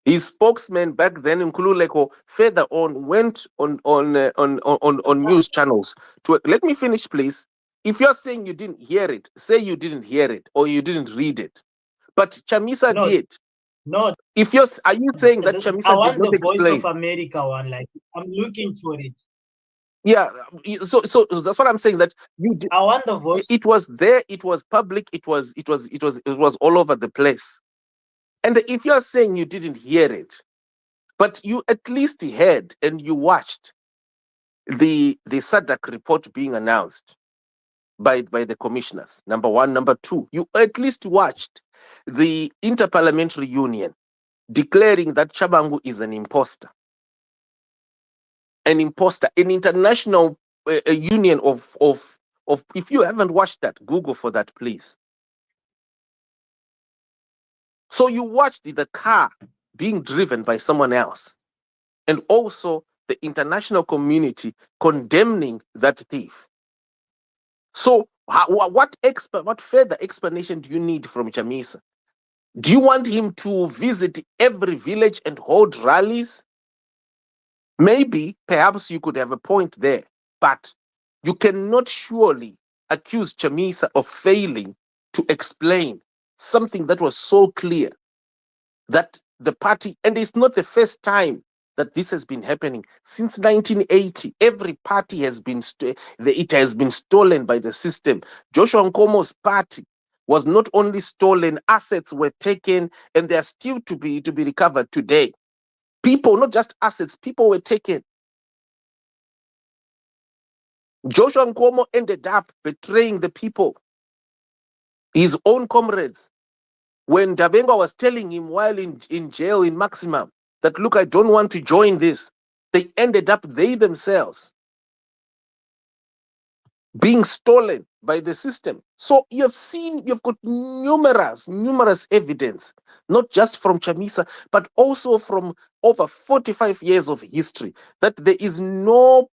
His spokesman back then, Nkululeko, further on went on news channels. To let me finish, please. If you're saying you didn't hear it, say you didn't hear it or you didn't read it. But Chamisa No, did. no. If you're, are you saying that I Chamisa did want not the Voice of explain? America one. Like I'm looking for it. Yeah. So that's what I'm saying. That you did. I want the Voice. It was there. It was public. It was all over the place. And if you're saying you didn't hear it, but you at least heard and you watched the SADC report being announced by the commissioners, number one. Number two, you at least watched the Interparliamentary Union declaring that Chabangu is an imposter, an international union of. If you haven't watched that, Google for that, please. So you watched the car being driven by someone else, and also the international community condemning that thief. So what further explanation do you need from Chamisa? Do you want him to visit every village and hold rallies? Maybe, perhaps you could have a point there, but you cannot surely accuse Chamisa of failing to explain something that was so clear that the party, and it's not the first time that this has been happening. Since 1980, every party has been it has been stolen by the system. Joshua Nkomo's party was not only stolen, assets were taken, and they are still to be recovered today. People, not just assets, people were taken. Joshua Nkomo ended up betraying the people, his own comrades. When Dabenga was telling him while in jail in Maximum that, look, I don't want to join this, they ended up, they themselves, being stolen by the system. So you've got numerous evidence, not just from Chamisa, but also from over 45 years of history, that there is no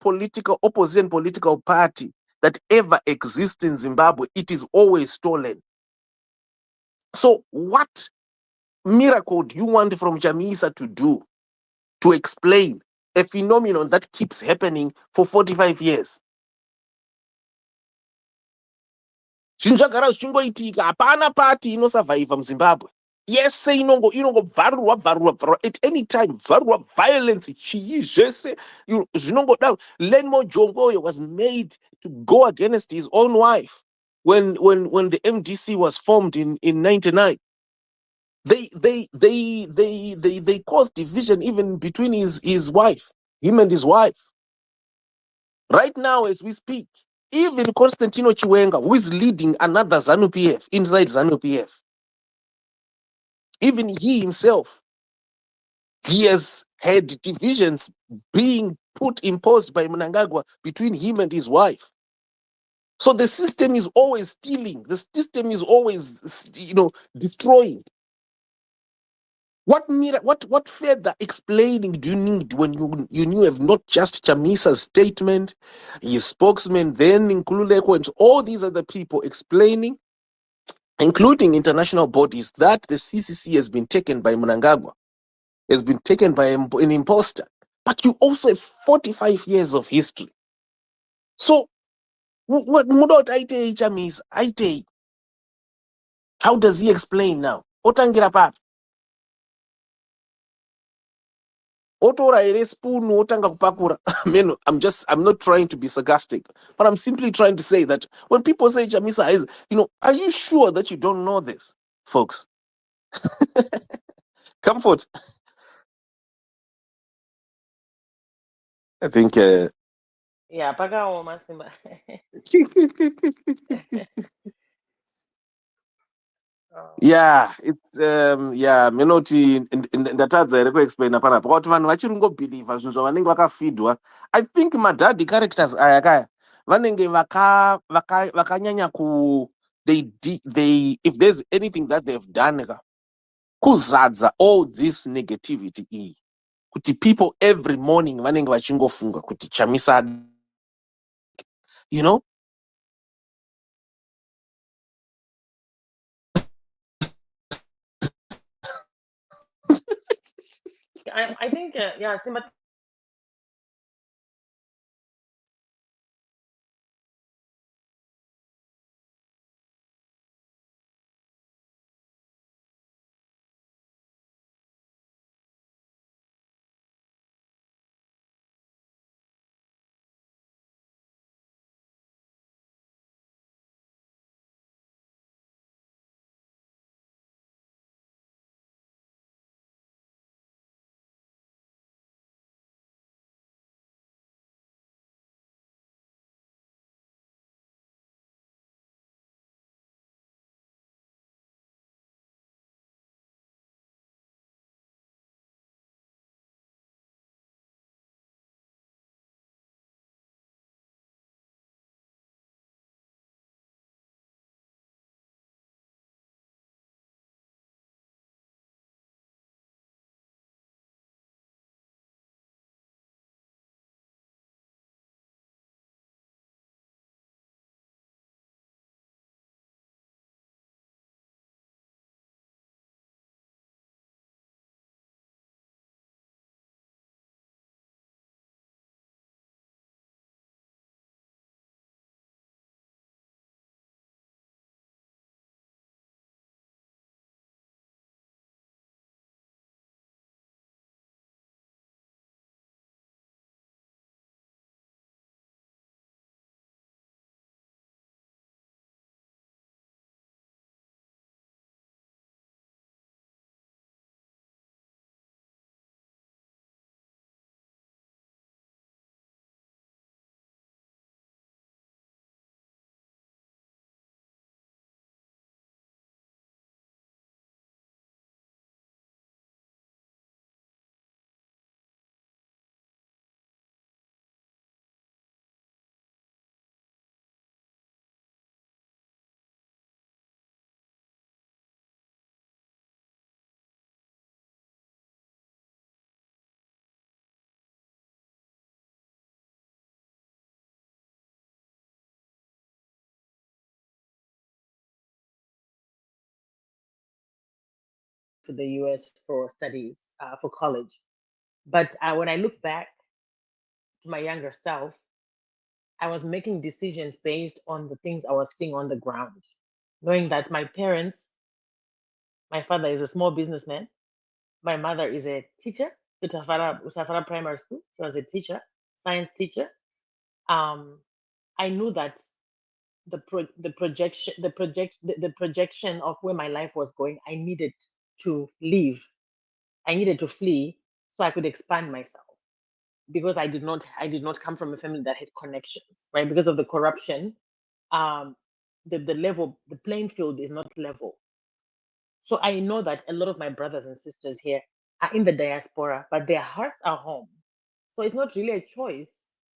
opposition political party that ever exists in Zimbabwe. It is always stolen. So what miracle do you want from Chamisa to do to explain a phenomenon that keeps happening for 45 years? Zvinhu zvagara zvichingoitika, hapana party inosurvivha muzimbabwe. Yese inongobvarurwa at any time, bvarurwa violence, chii zvese zvinongodaro. Lenmo Jongoyo was made to go against his own wife when the MDC was formed in 99. They caused division even between his wife, him and his wife. Right now, as we speak, even Constantino Chiwenga, who is leading another ZANU-PF inside ZANU-PF, even he himself, he has had divisions being imposed by Mnangagwa between him and his wife. So the system is always stealing. The system is always, destroying. What further explaining do you need when you have not just Chamisa's statement, his spokesman, then Nkululeko, and all these other people explaining, including international bodies, that the CCC has been taken by Mnangagwa, has been taken by an imposter. But you also have 45 years of history. So What muda kuti aitei Chamisa? Aitei. How does he explain now? Otangira papi. Otora ere spoon otanga kupakura. Man, I'm not trying to be sarcastic, but I'm simply trying to say that when people say Chamisa is, are you sure that you don't know this, folks? Comfort. I think. Yeah, pakaoma Simba. Oh. Yeah, it's yeah, minoti ndatadza here kuexplaina panapa kuti vanhu vachiri kungobhilivha zvinhu zvavanenge vakafidwa. I think madhadhi characters aya kaya vanenge vakanyanya ku they if there's anything that they've done kuzadza all this negativity iyi kuti people every morning vanenge vachingofunga kuti Chamisa, you know. I think, yeah, Simba. To the US for studies, for college. But when I look back to my younger self, I was making decisions based on the things I was seeing on the ground, knowing that my parents, my father is a small businessman, my mother is a teacher, Utafara Primary School. She was a teacher, science teacher. I knew that the projection of where my life was going, I needed to leave. I needed to flee so I could expand myself, because I did not come from a family that had connections, right? Because of the corruption, um, the playing field is not level. So I know that a lot of my brothers and sisters here are in the diaspora, but their hearts are home. So it's not really a choice.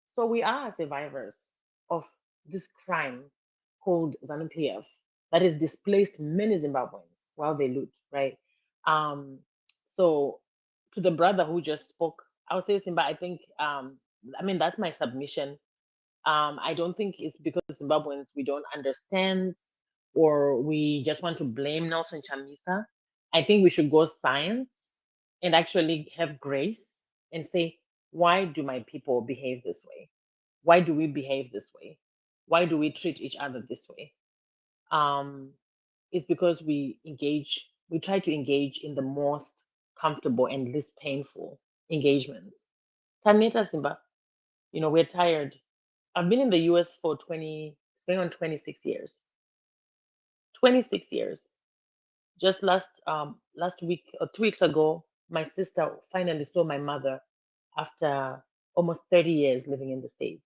So we are survivors of this crime called ZANU-PF that has displaced many Zimbabweans while they loot, right? So to the brother who just spoke, I would say, Simba, I think, I mean, that's my submission. I don't think it's because Zimbabweans we don't understand or we just want to blame Nelson Chamisa. I think we should go science and actually have grace and say, why do my people behave this way? Why do we behave this way? Why do we treat each other this way? It's because we try to engage in the most comfortable and least painful engagements. Taneta Simba, we're tired. I've been in the US for it's going on 26 years. 26 years. Just last week or 2 weeks ago, my sister finally saw my mother after almost 30 years living in the States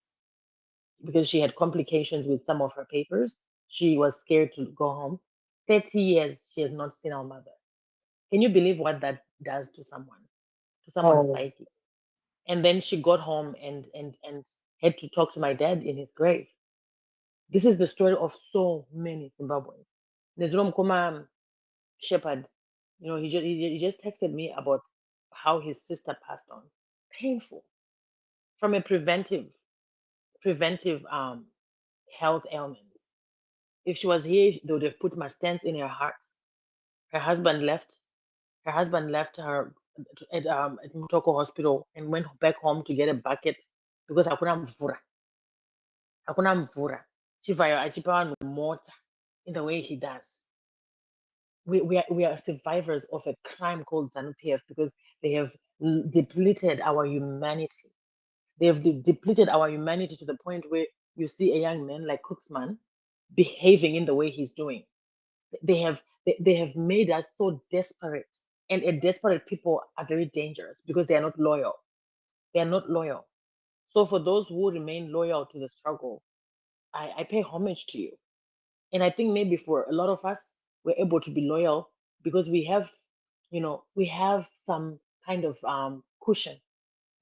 because she had complications with some of her papers. She was scared to go home. 30 years she has not seen our mother. Can you believe what that does to someone's Oh, psyche? And then she got home and had to talk to my dad in his grave. This is the story of so many Zimbabweans. Nezrom Kuma Shepherd, he just texted me about how his sister passed on. Painful from a preventive health ailment. If she was here, they would have put my stents in her heart. Her husband left. Her husband left her at Mutoko Hospital and went back home to get a bucket because hakuna mvura. Chivayo achipawa water in the way he does. We are survivors of a crime called ZANU-PF because they have depleted our humanity. They have depleted our humanity to the point where you see a young man like Cooksman behaving in the way he's doing. They have made us so desperate, and desperate people are very dangerous because they are not loyal. They are not loyal. So for those who remain loyal to the struggle, I pay homage to you. And I think maybe for a lot of us, we're able to be loyal because we have some kind of cushion.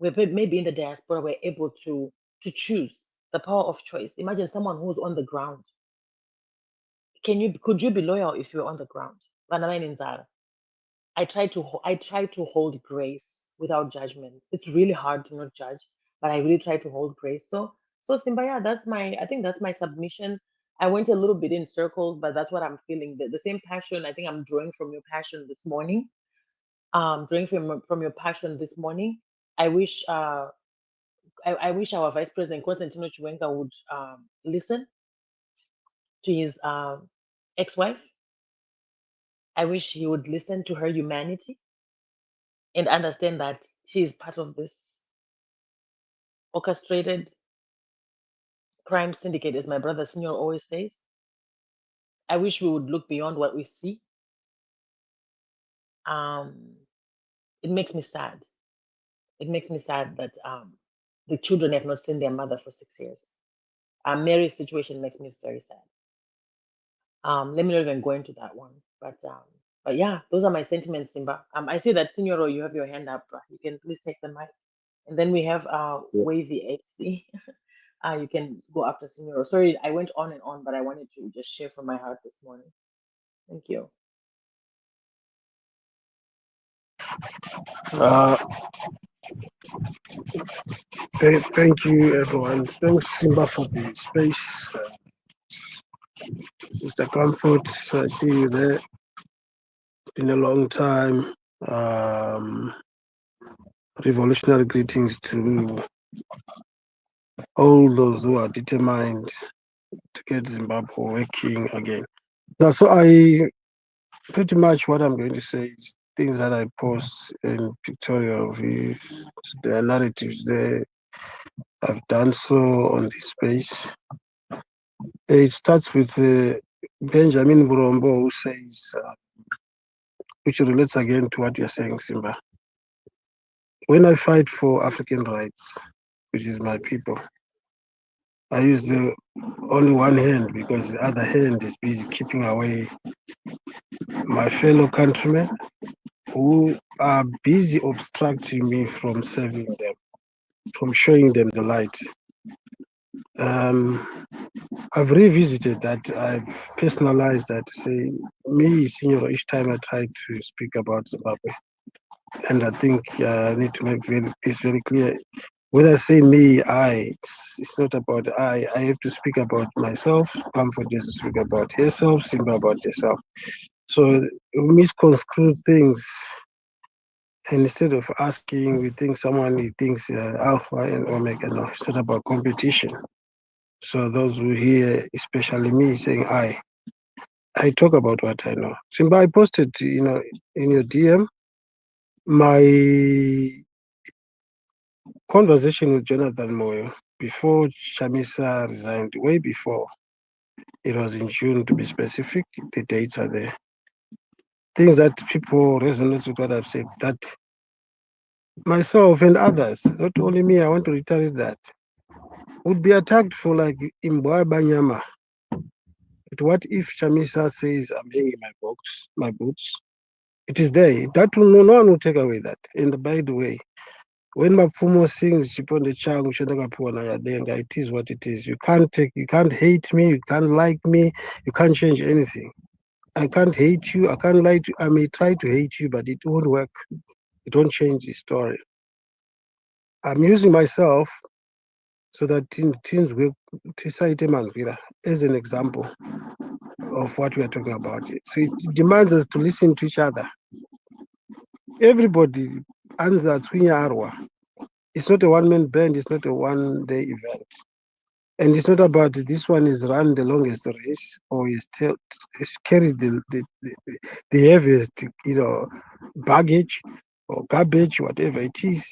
Maybe in the diaspora, we're able to choose the power of choice. Imagine someone who's on the ground. Could you be loyal if you're on the ground? I try to hold grace without judgment. It's really hard to not judge, but I really try to hold grace. So Simba, yeah, I think that's my submission. I went a little bit in circles, but that's what I'm feeling. The same passion. I think I'm drawing from your passion this morning. Drawing from your passion this morning. I wish I wish our Vice President Constantino Chiwenga would listen to his ex-wife. I wish he would listen to her humanity and understand that she is part of this orchestrated crime syndicate, as my brother Senior always says. I wish we would look beyond what we see. Um, it makes me sad. It makes me sad that the children have not seen their mother for 6 years. Mary's situation makes me very sad. Let me not even go into that one. But yeah, those are my sentiments, Simba. I see that Signoro, you have your hand up. You can please take the mic. And then we have Yeah. Wavy AC. You can go after Signoro. Sorry, I went on and on, but I wanted to just share from my heart this morning. Thank you. Uh, thank you, everyone. Thanks, Simba, for the space. Sister Comfort, I see you there. It's been a long time. Revolutionary greetings to all those who are determined to get Zimbabwe working again. Now, so I pretty much what I'm going to say is things that I post in pictorial views, the narratives there. I've done so on this space. It starts with Benjamin Burombo, who says, which relates again to what you're saying, Simba. When I fight for African rights, which is my people, I use the only one hand because the other hand is busy keeping away my fellow countrymen who are busy obstructing me from serving them, from showing them the light. I've revisited that. I've personalized that to say, me, Senior, each time I try to speak about Zimbabwe. And I think I need to make this very clear. When I say me, it's not about I. I have to speak about myself. Comfort has to speak about herself, Simba about herself. So we misconstrue things. And instead of asking, we think someone thinks Alpha and Omega. No, it's not about competition. So those who hear, especially me, saying I talk about what I know. Simba, I posted, in your DM, my conversation with Jonathan Moyo before Chamisa resigned, way before. It was in June, to be specific. The dates are there. Things that people resonate with what I've said, that myself and others, not only me, I want to reiterate that, would be attacked for like Imboa Banyama. But what if Chamisa says, I'm hanging my boots? It is there. That will no one will take away that. And by the way, when Mapfumo sings Chiponde Changu Shendakapuana Yadenga, it is what it is. You can't hate me, you can't like me, you can't change anything. I can't hate you, I can't lie to you. I may try to hate you, but it won't work. It won't change the story. I'm using myself so that teens will as an example of what we are talking about. So it demands us to listen to each other. Everybody answers Arwa. It's not a one-man band, it's not a one-day event. And it's not about this one is run the longest race or is carried the heaviest, baggage or garbage, whatever it is.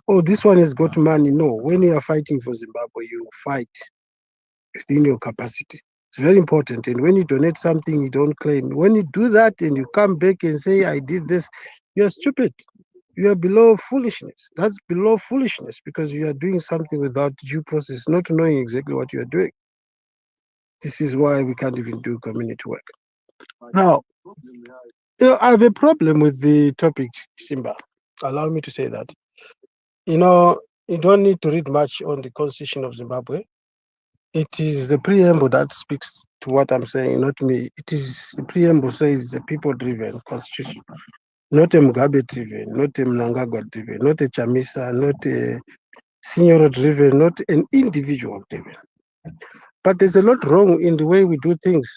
Oh, this one has got money. No, when you are fighting for Zimbabwe, you fight within your capacity. It's very important. And when you donate something, you don't claim. When you do that and you come back and say, I did this, you're stupid. You are below foolishness. That's below foolishness because you are doing something without due process, not knowing exactly what you are doing. This is why we can't even do community work. Now, I have a problem with the topic, Simba. Allow me to say that. You don't need to read much on the Constitution of Zimbabwe. It is the preamble that speaks to what I'm saying, not me. It is the preamble says it's a people-driven constitution, not a Mugabe-driven, not a Mnangagwa-driven, not a Chamisa, not a senior-driven, not an individual-driven. But there's a lot wrong in the way we do things.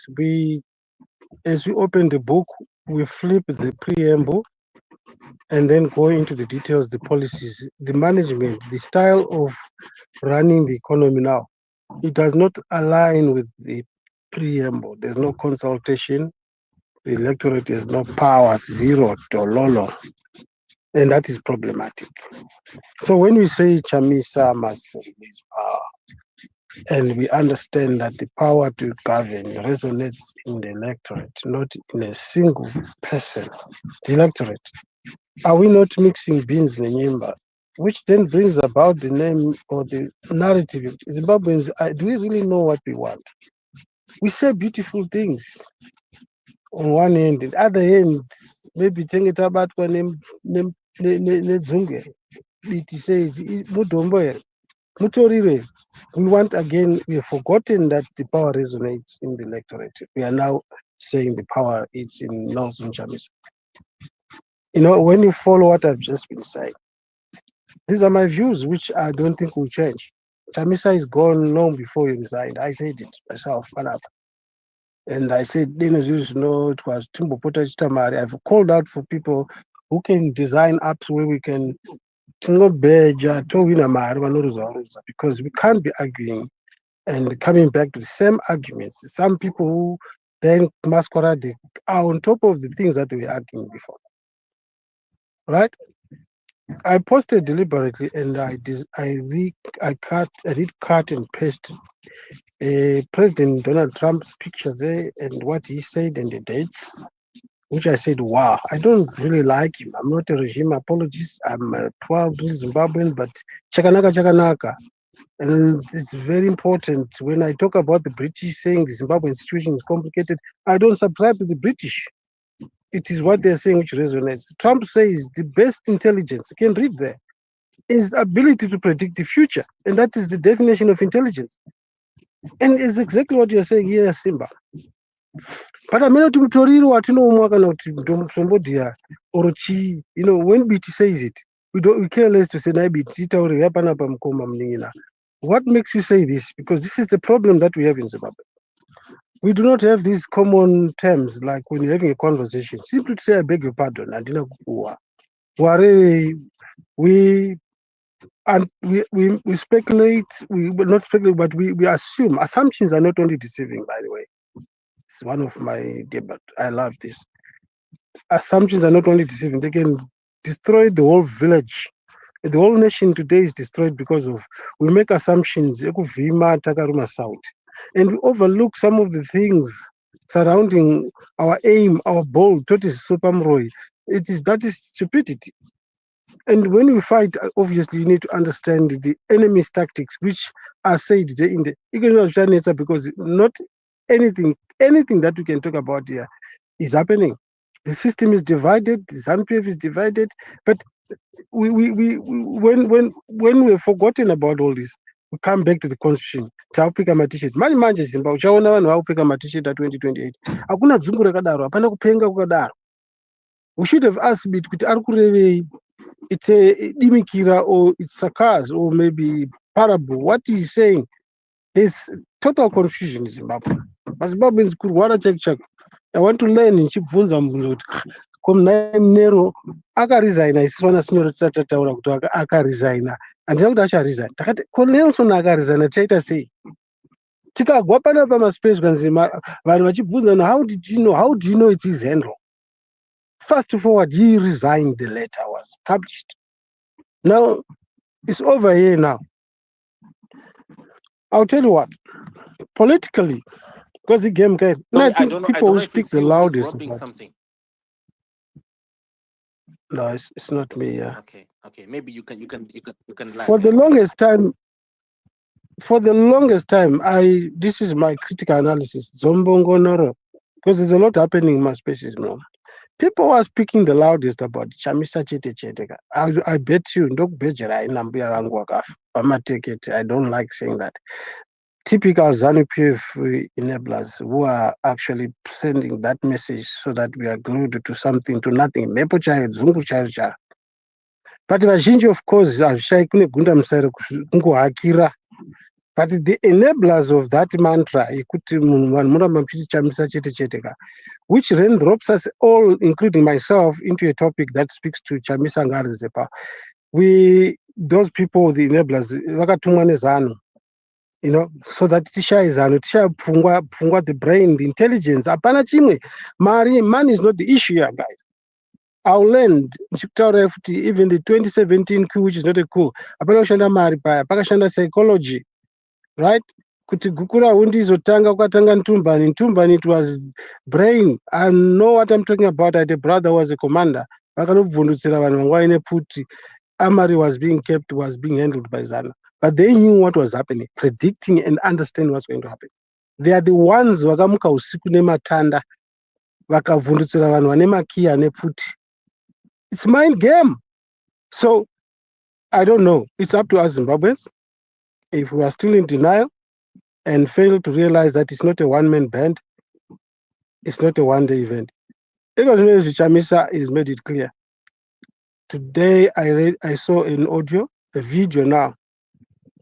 As we open the book, we flip the preamble and then go into the details, the policies, the management, the style of running the economy now. It does not align with the preamble. There's no consultation. The electorate has no power, zero, lolo. And that is problematic. So when we say Chamisa must release power, and we understand that the power to govern resonates in the electorate, not in a single person, the electorate, are we not mixing beans in Nyimba? Which then brings about the name or the narrative. Zimbabweans, do we really know what we want? We say beautiful things on one end, and the other end, maybe Tengetabatwa Nezunge. It says, Mutombo, Mutorire. We want again, we have forgotten that the power resonates in the electorate. We are now saying the power is in Nelson Chamisa. When you follow what I've just been saying, these are my views, which I don't think will change. Chamisa is gone long before he resigned. I said it myself, and I said, it was Timbo Potash Tamari. I've called out for people who can design apps where we can because we can't be arguing and coming back to the same arguments. Some people who then masquerade are on top of the things that we were arguing before. Right? I posted deliberately and I did cut and paste President Donald Trump's picture there and what he said and the dates, which I said, wow, I don't really like him. I'm not a regime apologist. I'm a 12 Zimbabwean, but chakanaka. And it's very important when I talk about the British saying the Zimbabwean situation is complicated, I don't subscribe to the British. It is what they're saying which resonates. Trump says the best intelligence, you can read there, is the ability to predict the future. And that is the definition of intelligence. And it's exactly what you're saying here, Simba. But I mean, when BT says it, we care less to say what makes you say this? Because this is the problem that we have in Zimbabwe. We do not have these common terms like when you're having a conversation. Simply to say, I beg your pardon, I didn't go. We And we speculate, we well, not speculate, but we assume. Assumptions are not only deceiving, by the way. It's one of my debate. I love this. Assumptions are not only deceiving, they can destroy the whole village. The whole nation today is destroyed because of we make assumptions ekuvhima takaruma south, and we overlook some of the things surrounding our aim, our goal. That is supermroy. That is stupidity. And when we fight, obviously you need to understand the enemy's tactics, which are said there in the economic nature, because not anything that we can talk about here is happening. The system is divided, the ZANU-PF is divided, but when we've forgotten about all this, we come back to the constitution. Taupika matishet manje Zimbabwe uchaona vanhu vaupika matishet a 2028 hakuna dzungu rakadaro, hapana kupenga kwakadaro. We should have asked it kuti ari kurevei, it's a dimikira or it's sarcasm or maybe parable. What he's saying is total confusion in Zimbabwe. Zimbabweans kurwara chak. I want to learn in chibvunza mubvunzo kuti komnai Mnero akaresigna isusu vana sinyoro tisati tataura kuti akaresigna, handina kuti acharesigna. Takati ko Nelson akaresigna tichaita sei? Tikagwa pana pamaspace kanzi vanhu vachibvunzana, how do you know it's his handle? Fast forward, he resigned, the letter was published. Now it's over here now. I'll tell you what, politically, because the game came, and I think people who speak the loudest. Something. No, it's not me. Yeah. Okay. Maybe you can. For the longest time, this is my critical analysis. Zombongo Noro, because there's a lot happening in my spaces now. People are speaking the loudest about Chamisa Chete. I bet you, I don't like saying that. Typical ZANU-PF enablers who are actually sending that message so that we are glued to something, to nothing. Mepo chayo, dzungu chayo. But vazhinji, of course, avishai kune gunda musairo kungohakira. But the enablers of that mantra, which then drops us all, including myself, into a topic that speaks to Chamisa Ngarizepa. Those people, the enablers, vakatumwa nezanu, so that tisha pfungwa, the brain, the intelligence. Apana chimwe, money is not the issue here, guys. I'll land even the 2017 coup, which is not a coup. Apana kushanda mari paya, pakashanda psychology, right? Kuti gukura hundi izotanga kwatanga Ntumbani, it was brain. I know what I'm talking about. I had a brother who was a commander. Vakanobvundutsira vanhu vanga vaine puti. Amari was being handled by ZANU. But they knew what was happening, predicting and understanding what's going to happen. They are the ones vakamuka usiku nematanda, vakavhundutsira vanhu vane makiya nepfuti. It's mind game. So I don't know. It's up to us Zimbabweans. If we are still in denial and fail to realize that it's not a one-man band, it's not a one-day event. Chamisa has made it clear. Today I saw an audio, a video now.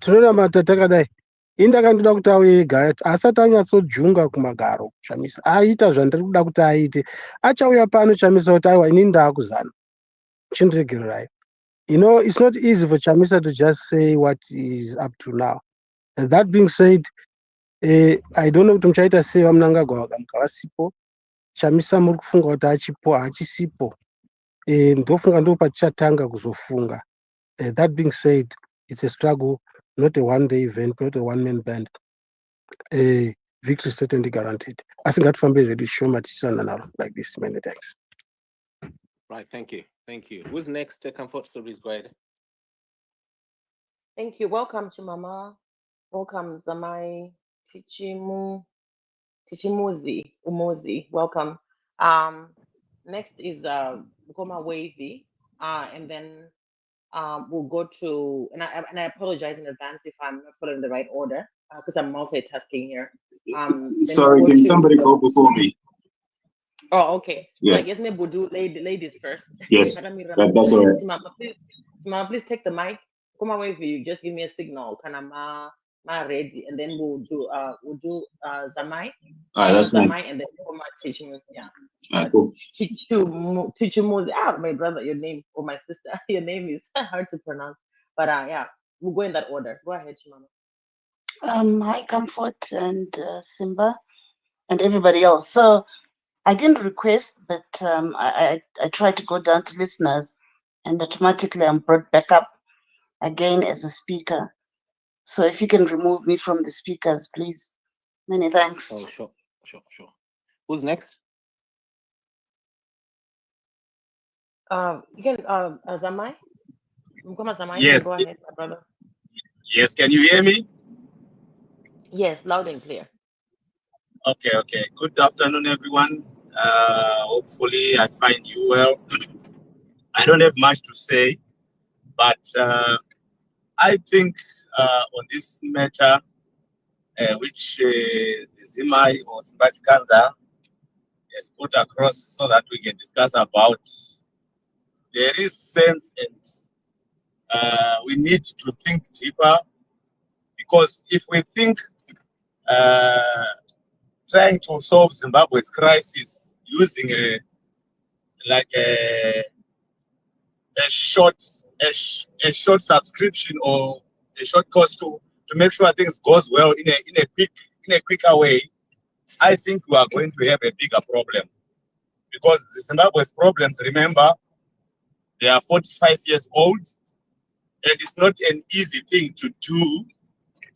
Tinoona matatakadai indakandoda kuti auye ega asati anyatsojunga kumagaro. Chamisa aita zvandiri kuda kuti aite, achauya pano Chamisa kuti aiwa inini ndaakuzana chindiregererai. It's not easy for Chamisa to just say what is up to now. And that being said, I don't know kuti muchaita sei vamunangagwa vakamuka vasipo. Chamisa muri kufunga kuti achipo hachisipo. Ndofunga ndo patichatanga kuzofunga. That being said, it's a struggle, not a one-day event, not a one-man band. Victory is certainly guaranteed. Asingatifambe zvedu shoma tichisana naro like this. Many thanks. Right, thank you. Who's next? Comfort Stories, go ahead. Thank you. Welcome, Chimama. Welcome, Zamai, Umozi. Welcome. Next is Goma Wavy, and then we'll go to, and I apologize in advance if I'm not following the right order because I'm multitasking here. Sorry, can somebody go before me? Oh, okay. Yeah. So I guess we'll do ladies first. Yes, that's all right. Simama, please take the mic. Come away with you. Just give me a signal. Kanama ready, and then we'll do Zamai. That's Zamai, fine. and then Koma Tichimuzi. Yeah. Cool. Tichimuzi. My brother, your name, or my sister, your name is hard to pronounce. But yeah, we'll go in that order. Go ahead, Chimama. Hi, Comfort and Simba and everybody else. So I didn't request, but I tried to go down to listeners, and automatically I'm brought back up again as a speaker. So if you can remove me from the speakers, please. Many thanks. Oh, sure. Who's next? You can Zamai. Mkoma Zamai, you Yes, can go ahead, my brother. yes. Can you hear me? Yes, loud and Yes. clear. Okay. Good afternoon, everyone. Hopefully, I find you well. I don't have much to say, but I think on this matter, which Zimai or Sibachikanza has put across so that we can discuss about, there is sense and we need to think deeper, because if we think trying to solve Zimbabwe's crisis using a short subscription or a short course to make sure things goes well in a quicker way, I think we are going to have a bigger problem, because the Zimbabwe's problems, remember, they are 45 years old, and it's not an easy thing to do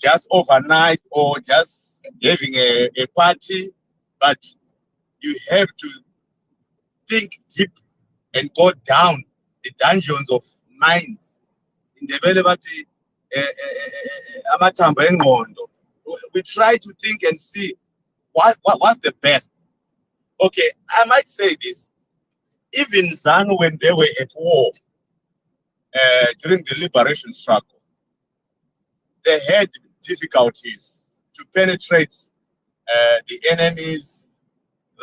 just overnight or just having a party, but you have to think deep and go down the dungeons of minds in the velevati amatamba engqondo. We try to think and see what's the best. Okay, I might say this. Even ZANU, when they were at war during the liberation struggle, they had difficulties to penetrate the enemies.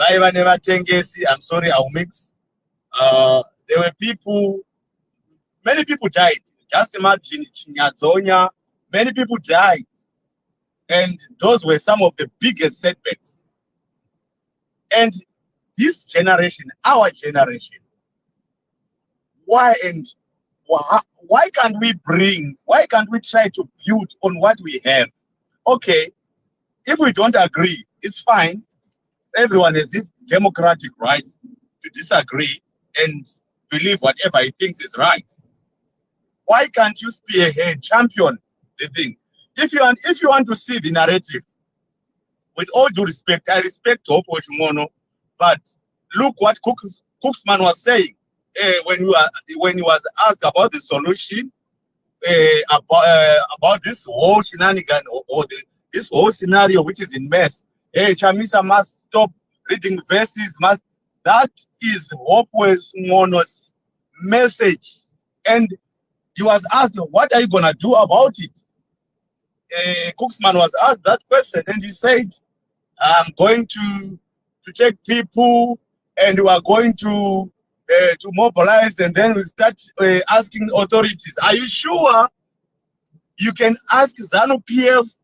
I'm sorry, I'll mix. There were people, many people died. Just imagine Chinyazonya, many people died. And those were some of the biggest setbacks. And this generation, our generation, why can't we try to build on what we have? Okay, if we don't agree, it's fine. Everyone has this democratic right to disagree and believe whatever he thinks is right. Why can't you spearhead, champion the thing? If you want to see the narrative, with all due respect, I respect Hope Ochimono, but look what Cooksman was saying when he was asked about the solution, about this whole shenanigan or this whole scenario which is in mess. Chamisa must stop reading verses. That is Hope Ochimono's message, and he was asked, "What are you gonna do about it?" Cooksman was asked that question, and he said, "I'm going to check people, and we are going to mobilize, and then we start asking authorities." Are you sure you can ask ZANU PF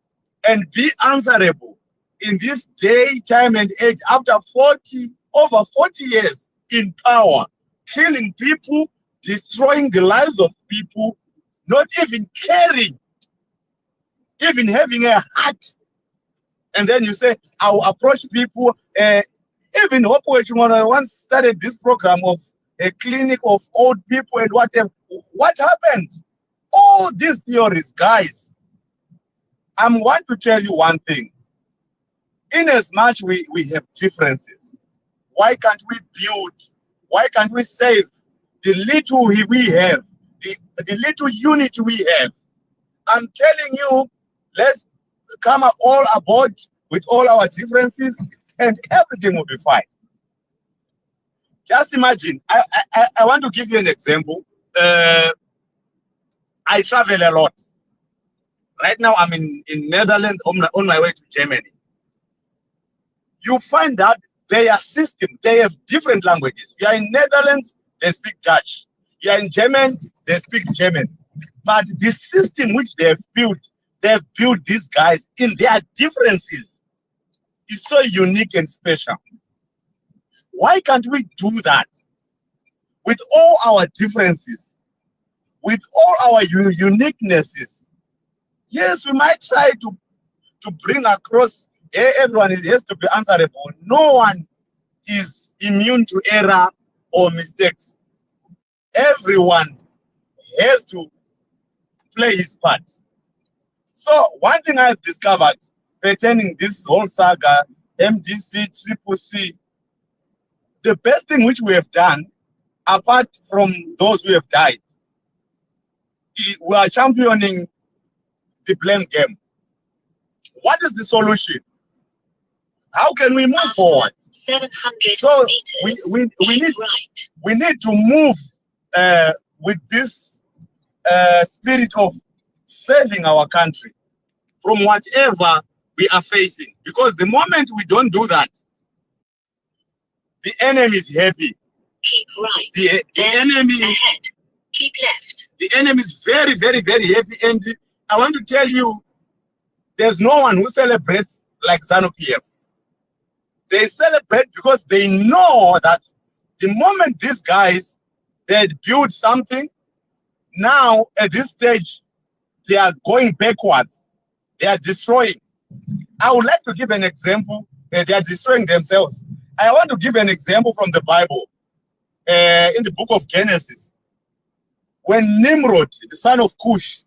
and be answerable in this day, time, and age after over 40 years in power, killing people, destroying the lives of people, not even caring, even having a heart? And then you say, I'll approach people. Even Hope Ochimono once started this program of a clinic of old people and whatever. What happened? All these theories, guys, I want to tell you one thing. In as much we have differences, why can't we build, why can't we save the little we have, the little unity we have? I'm telling you, let's come all aboard with all our differences and everything will be fine. Just imagine, I want to give you an example. I travel a lot. Right now I'm in Netherlands on my way to Germany. You find out their system, they have different languages. You are in Netherlands, they speak Dutch. You are in German, they speak German. But the system which they've built these guys in their differences is so unique and special. Why can't we do that? With all our differences, with all our uniquenesses, yes, we might try to bring across, everyone has to be answerable. No one is immune to error or mistakes. Everyone has to play his part. So one thing I've discovered pertaining this whole saga, MDC, Triple C, the best thing which we have done, apart from those who have died, we are championing the blame game. What is the solution? How can we move forward? 700 So meters, we need to move with this spirit of saving our country from whatever we are facing. Because the moment we don't do that, the enemy is happy. Keep right. The enemy ahead. Keep left. The enemy is very, very, very happy. And I want to tell you, there's no one who celebrates like ZANU-PF. They celebrate because they know that the moment these guys, they had built something, now at this stage, they are going backwards. They are destroying. I would like to give an example. They are destroying themselves. I want to give an example from the Bible. In the book of Genesis, when Nimrod, the son of Cush,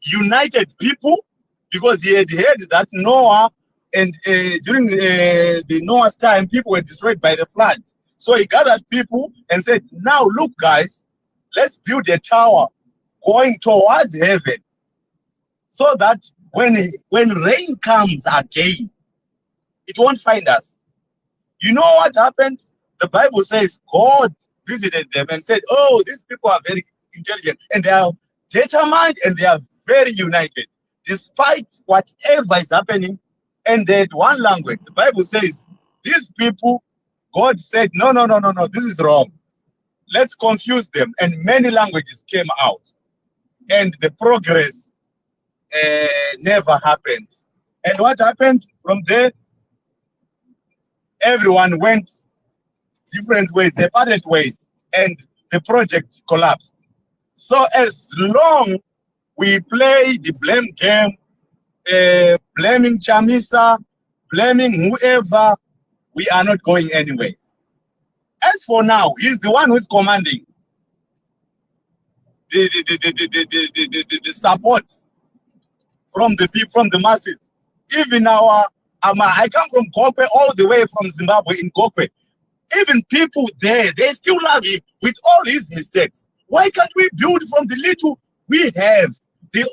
united people because he had heard that Noah and during the Noah's time, people were destroyed by the flood. So he gathered people and said, now look guys, let's build a tower going towards heaven so that when rain comes again, it won't find us. You know what happened? The Bible says God visited them and said, oh, these people are very intelligent and they are determined and they are very united despite whatever is happening. And they had one language. The Bible says these people, God said, no, this is wrong. Let's confuse them. And many languages came out. And the progress never happened. And what happened from there? Everyone went different ways, they parted ways, and the project collapsed. So as long we play the blame game, blaming Chamisa, blaming whoever, we are not going anywhere. As for now, he's the one who's commanding the support from the people, from the masses. Even I come from Gokwe, all the way from Zimbabwe in Gokwe. Even people there, they still love him with all his mistakes. Why can't we build from the little we have, the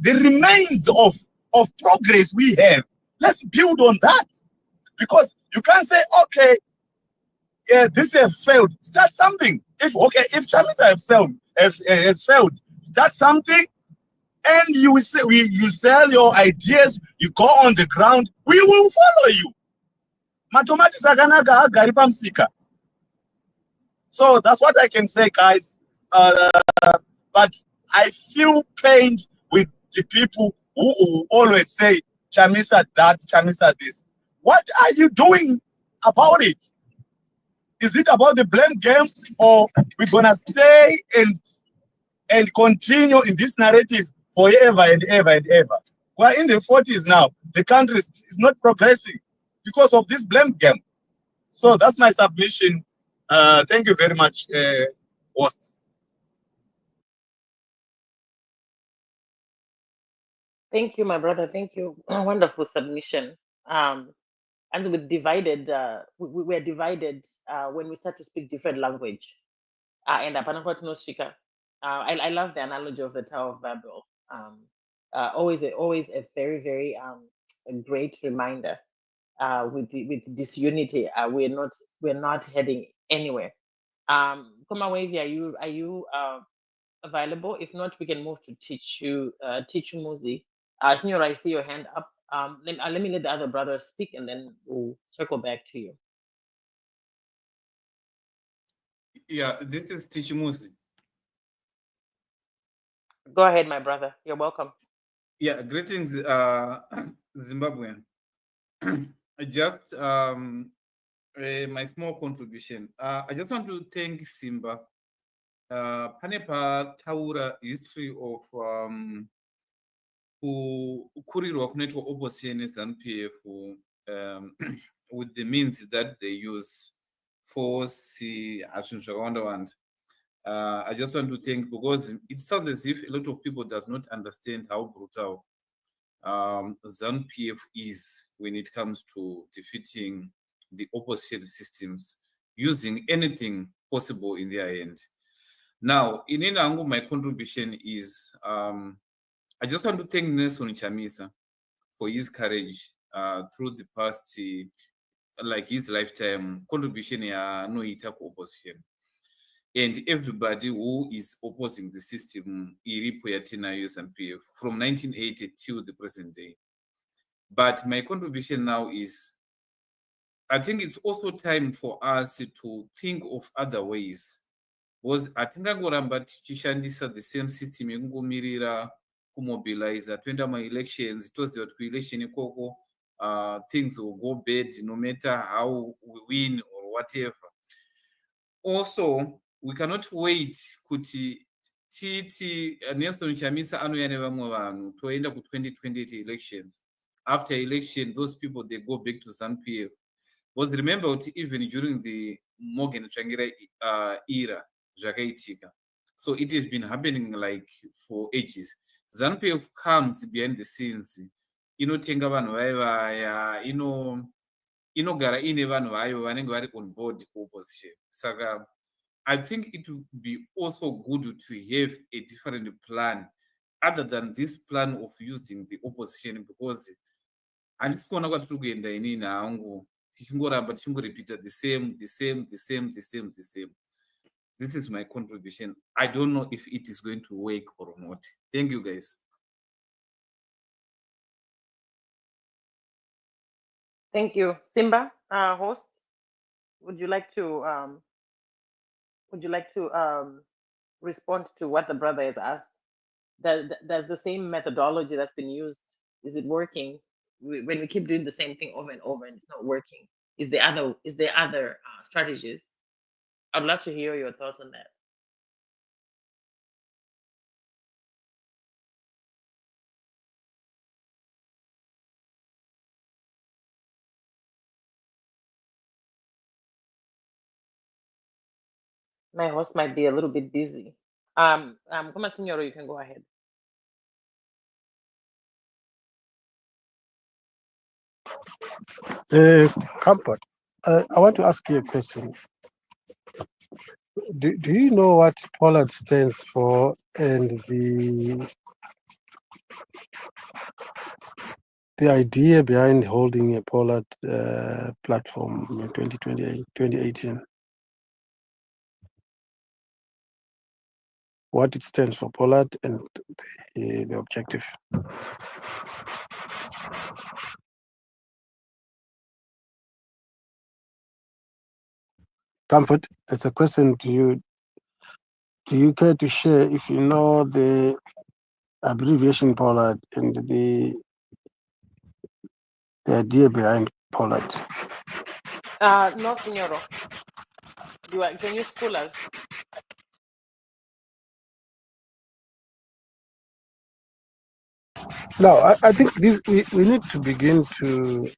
remains of progress we have? Let's build on that. Because you can't say, okay, yeah, this has failed. Start something. If Chamisa has failed, start something, and you sell your ideas. You go on the ground. We will follow you. Matomati sakanaka agari pamsika. So that's what I can say, guys. But I feel pained with the people who always say Chamisa that, Chamisa this. What are you doing about it? Is it about the blame game, or we're gonna stay and continue in this narrative forever and ever and ever? We're in the 40s now. The country is not progressing because of this blame game. So that's my submission. Thank you very much, host. Thank you, my brother. Thank you. Wonderful submission. And we're divided. We're divided when we start to speak different language. And no speaker. I love the analogy of the Tower of Babel. Always a very, very a great reminder. With disunity, we're not heading anywhere. Komawezi, are you available? If not, we can move to Tichu Muzi. Senor, I see your hand up. Let me let the other brothers speak, and then we'll circle back to you. Yeah, this is Tichu Muzi. Go ahead, my brother. You're welcome. Yeah, greetings, Zimbabwean. Just my small contribution. I just want to thank Simba pane pataura history of kukurirwa kunoitwa opposition neZANU-PF with the means that they use, force, zvinhu zvakawanda-wanda. I just want to thank, because it sounds as if a lot of people does not understand how brutal ZANU-PF is when it comes to defeating the opposition systems using anything possible in their end. Now, in Inangu, my contribution is I just want to thank Nelson Chamisa for his courage through the past, like his lifetime contribution noita opposition, and everybody who is opposing the system iripo yatinayo ZANU-PF from 1980 till the present day. But my contribution now is, I think it's also time for us to think of other ways, because hatingangoramba tichishandisa the same system yekungomirira kumobilize toenda ma-elections toziva kuti ku-election ikoko things will go bad no matter how we win or whatever. Also, we cannot wait kuti titi Nelson Chamisa anouya nevamwe vanhu toenda ku-2028 elections. After election, those people, they go back to ZANU-PF. Because remember kuti even during the Morgan Tsvangira era, zvakaitika. So it has been happening like for ages. ZANU-PF comes behind the scenes, inotenga vanhu vaya, inogara ine vanhu vayo vanenge vari on board opposition. Saka I think it would be also good to have a different plan other than this plan of using the opposition, because handisi kuona kwatiri kuenda inini hangu tichingoramba tichingorepita the same. This is my contribution. I don't know if it is going to work or not. Thank you, guys. Thank you. Simba, host, would you like to respond to what the brother has asked? Does the same methodology that's been used, is it working? When we keep doing the same thing over and over and it's not working, is there other strategies? I'd love to hear your thoughts on that. My host might be a little bit busy. Come on, Signoro, you can go ahead. Comfort, I want to ask you a question. Do you know what Pollard stands for and the idea behind holding a Pollard platform in 2018? What it stands for, Pollard, and the objective. Comfort, it's a question to you. Do you care to share if you know the abbreviation Pollard and the idea behind Pollard? No, Signoro. Can you school us? No, I think we need to begin to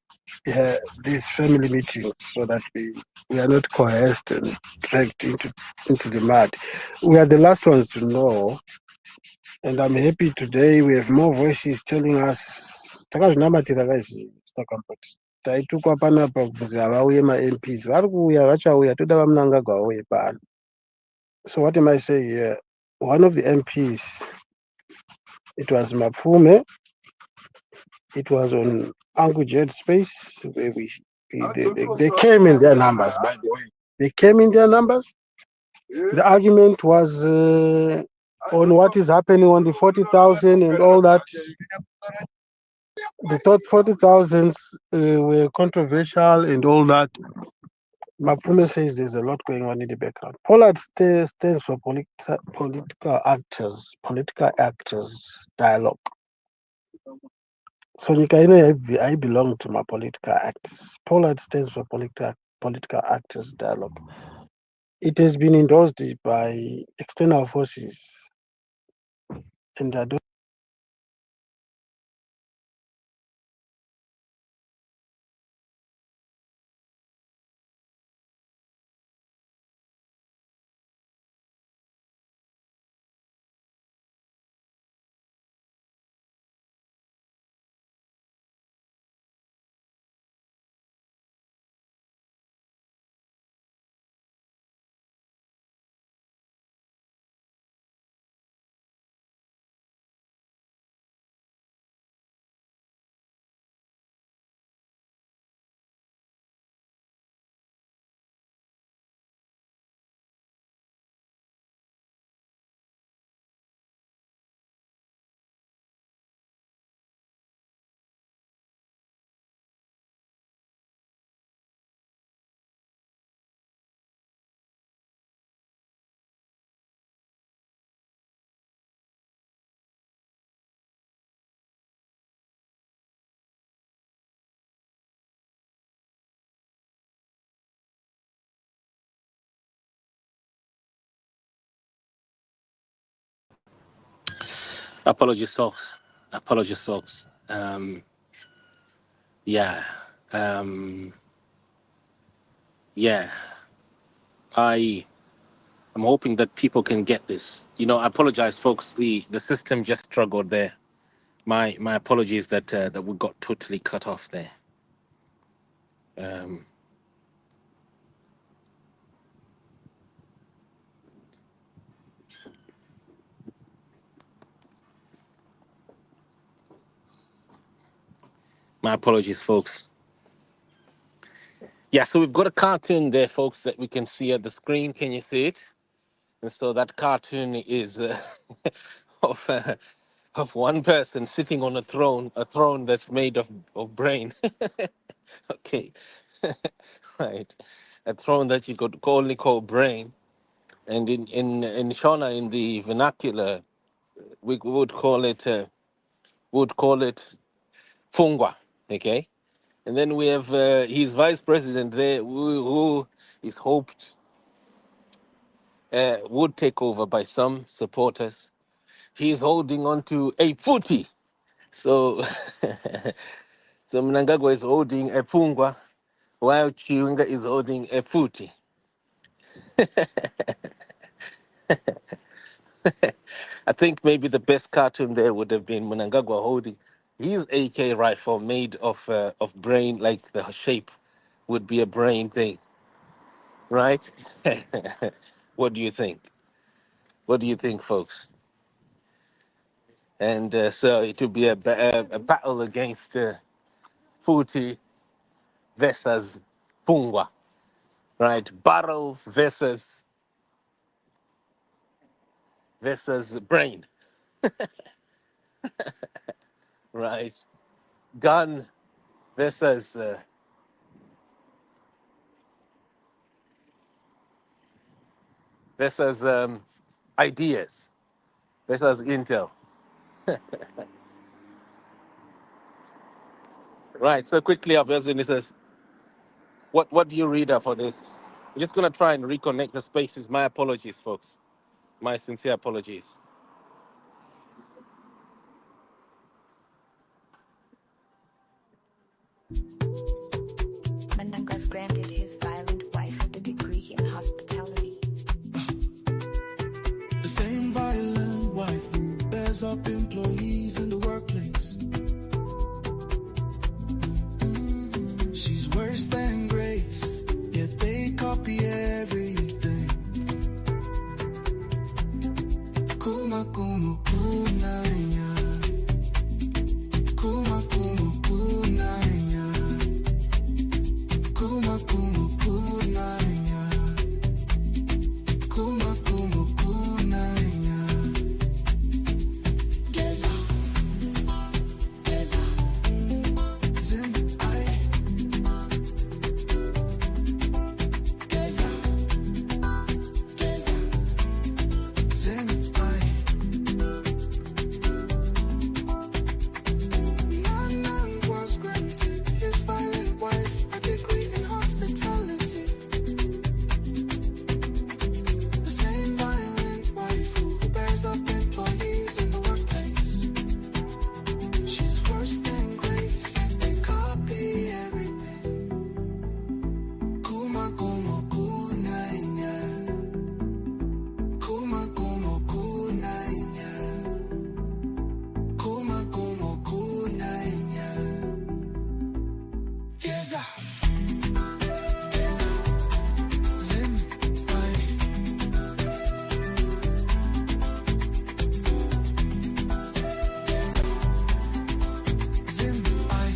these family meetings so that we are not coerced and dragged into the mud. We are the last ones to know, and I'm happy today we have more voices telling us takazvinamatira kaizvi Mr. Comfort. Taitukwa panapa kuzi havauye ma-MPs vari kuuya vachauya toda vamunangagwa vauye pano. So what am I saying here? One of the MPs, it was Mapfume. It was on Uncle Jet Space where they came in their numbers, by the way. They came in their numbers. The argument was on what is happening on the 40,000 and all that. They thought 40,000 were controversial and all that. Mapfume says there's a lot going on in the background. Pollard stands for political actors dialogue. So I belong to my political actors. Pollard stands for political actors dialogue. it has been endorsed by external forces, and I don't. Apologies, folks. Apologies, folks. Yeah. Um, yeah. I'm hoping that people can get this. I apologize, folks. The system just struggled there. My apologies that we got totally cut off there. Um, my apologies, folks. Yeah, so we've got a cartoon there, folks, that we can see at the screen. Can you see it? And so that cartoon is of uh, of one person sitting on a throne that's made of brain. Okay, right, a throne that you could only call brain, and in Shona, in the vernacular, we would call it fungwa. Okay, and then we have his vice president there, who is hoped would take over by some supporters. He's holding on to a footy. So, so Mnangagwa is holding a fungwa, while Chiunga is holding a footy. I think maybe the best cartoon there would have been Mnangagwa holding his AK rifle made of brain, like the shape would be a brain thing, right? What do you think? What do you think, folks? And so it would be a battle against Futi versus Fungwa, right? Barrel versus brain, right? Gun versus ideas versus intel, right? So quickly, Abdul says, what do you read up for this? I'm just gonna try and reconnect the spaces. My apologies, folks. My sincere apologies. Manangas granted his violent wife a degree in hospitality. The same violent wife who bears up employees in the workplace. She's worse than Grace, yet they copy everything. Kuma kuma kunaya. Kuma kuma kunaya. Kuma kuma kunaya. Kuma kuma kunaya. Geza. Geza. Zim I. Geza. Geza. Zim. Ai. Geza. Zim. Ai.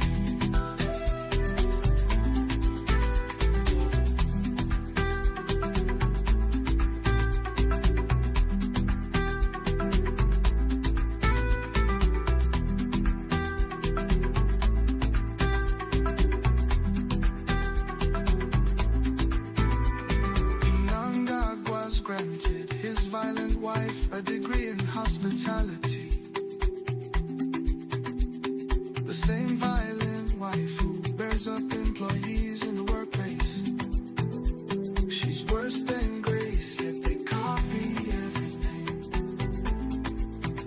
Granted his violent wife a degree in hospitality. The same violent wife who bears up employees in the workplace. She's worse than Grace, yet they copy everything.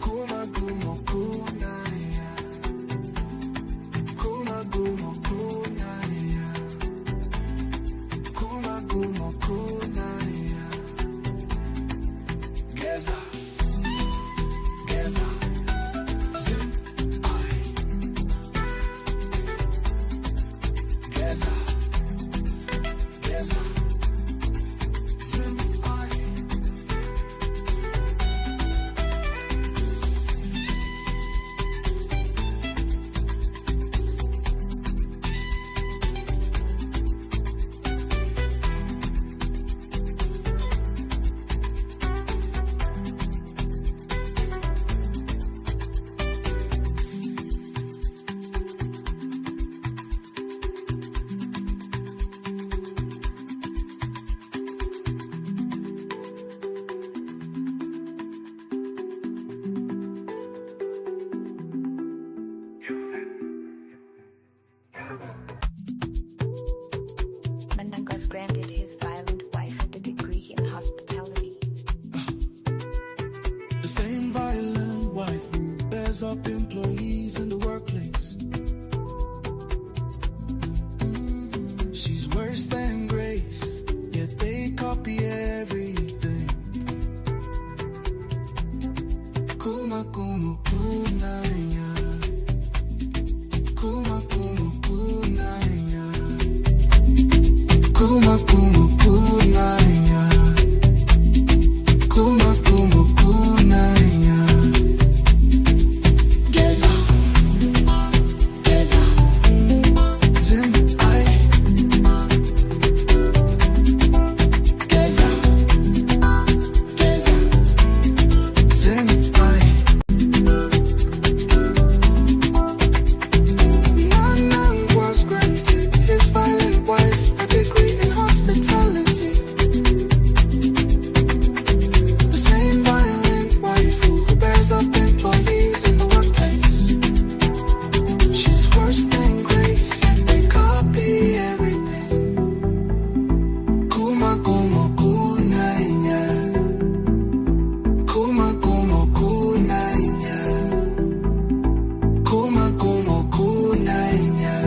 Kuma gumo kunaya. Kuma gumo kunaya. Kuma gumo kunaya. Geza, Geza, Zim, Ai. Geza, Geza, Zim, Ai. Mananga was granted his violent wife the degree in hospitality. The same violent wife who bears up employees in the workplace. She's worse than Grace, yet they copy everything. Kuma kuma kunaya. Kuma kuma kunaya. Kuma kuma kunaya. Kuma kuma kunaya. Geza. Geza. Zim ai. Geza. Geza. Zim ai. Nanang was granted his violent wife a degree in hospitality. The same violent wife who bears up employees in the workplace. She's worse than Grace, and they copy everything. Kuma como kunainya. Kuma como kunainya. Kuma como kunainya.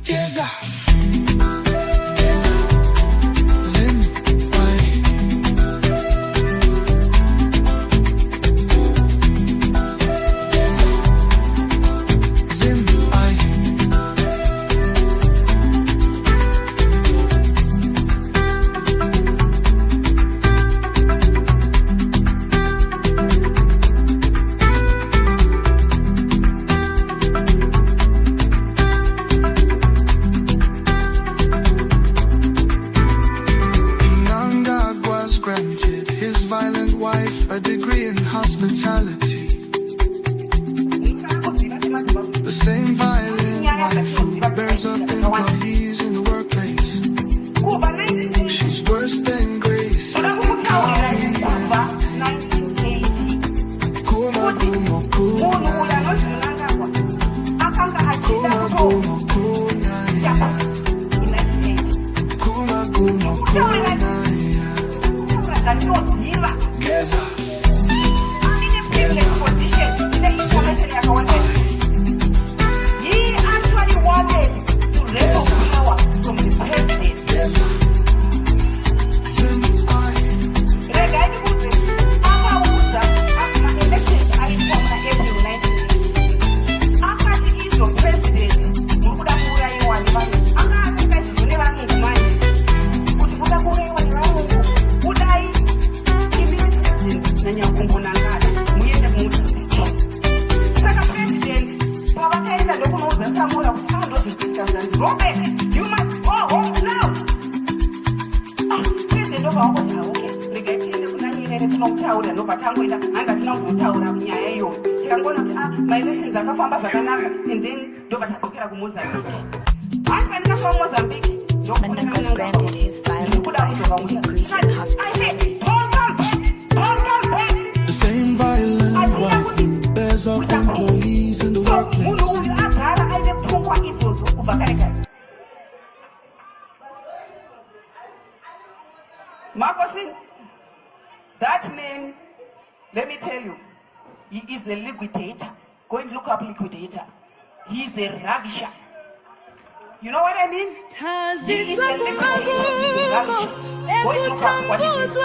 Geza. Geza. Zim. Ai. Geza. Zim. Ai. Nanga was granted his violent wife a degree in hospitality. The same violent wife who bears up employees in the workplace. She's worse than Grace. Kuma kuma kunaya. Kuma kuma kunaya. Kuma kuma kunaya. Geza. Geza. He actually wanted to revoke power from the president. Geza. Zim ai. Rega kuti akauza amaelections aitwa muna April 19. Akati izvo president muri kuda kuuya unodza samura kuti andozvikuitika zvanzi Robert, you must go home now. President ovakoti okay, regai tiende kuna Nyerere tinomutaurira ndobva tangoenda hanza tina kuzotaura nyaya iyoyo. Tikangoona kuti my elections akafamba zvakanaka and then ndobva tadzokera kuMozambique. Hanzi pandingasvika kuMozambique Mandanga's granted his violent wife a degree in hospitality. The same violent wife who bears up employees in the workplace. Makosi, that man, let me tell you, he is a liquidator. Go and look up liquidator. He is a ravisher. You know what I mean? He is a liquidator. He is a ravisher. Go and look up what he is.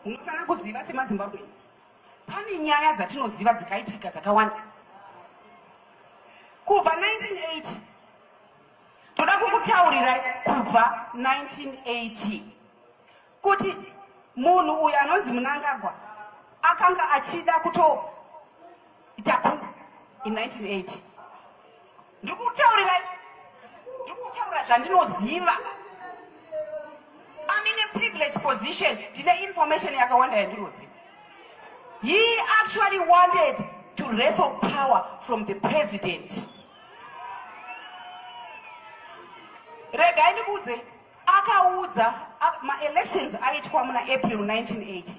Unofana kuziva semaZimbabweans. Pane nyaya dzatinoziva dzakaitika dzakawanda. Kubva 1980. Toda kukutaurira kubva 1980. Kuti munhu uyu anonzi Mnangagwa akanga achida kutoita coup in 1980. Ndikutaurira zvandinoziva. I'm in a privileged position. The information yakawanda yandinoziva. He actually wanted to wrestle power from the president. Regai ndikudze akaudza ma-elections aitwa muna April 1980.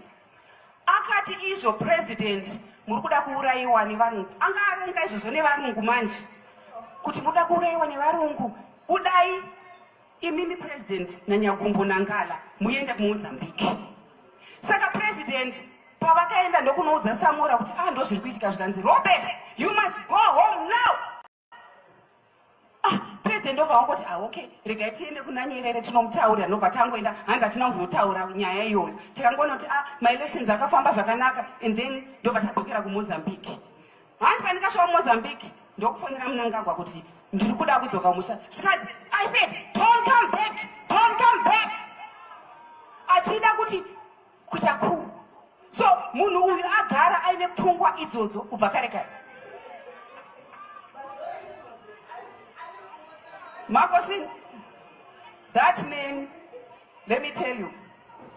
Akati izvo president muri kuda kuurayiwa nevarungu. Anga arunga izvozvo nevarungu manje. Kuti muri kuda kuurayiwa nevarungu. Udai imimi president naNyagumbo Nangala muende kuMozambique. Saka president pavakaenda ndokunoudza Samora kuti ndozviri kuitika zvikanzi Robert, you must go home now. President ovakoti okay, regai tiende kuna Nyerere tinomutaurira ndobva tangoenda hanza tina kuzotaura nyaya iyoyo. Tikangoona kuti my elections akafamba zvakanaka and then ndobva tadzokera kuMozambique. Hanzi pandingasvika kuMozambique ndokufonera Mnangagwa kuti ndiri kuda kudzoka musha. Zvikati I said don't come back, don't come back. Achida kuti kuita coup. So munhu uyu agara aine pfungwa idzodzo kubva kare kare. Makosi, that man, let me tell you,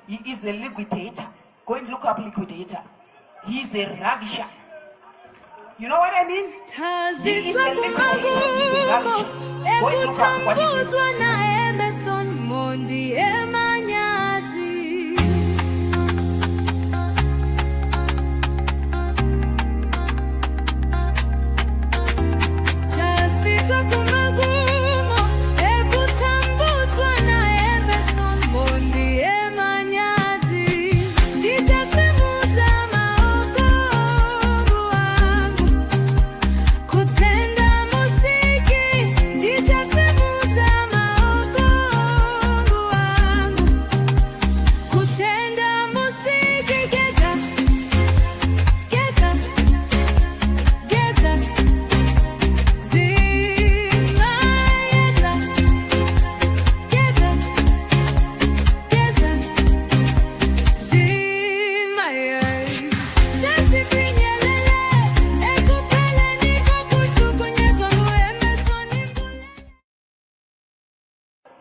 he is a liquidator. Go and look up liquidator. He is a ravisher. You know what I mean? He is a liquidator. He is a ravisher. Go and look up what he is.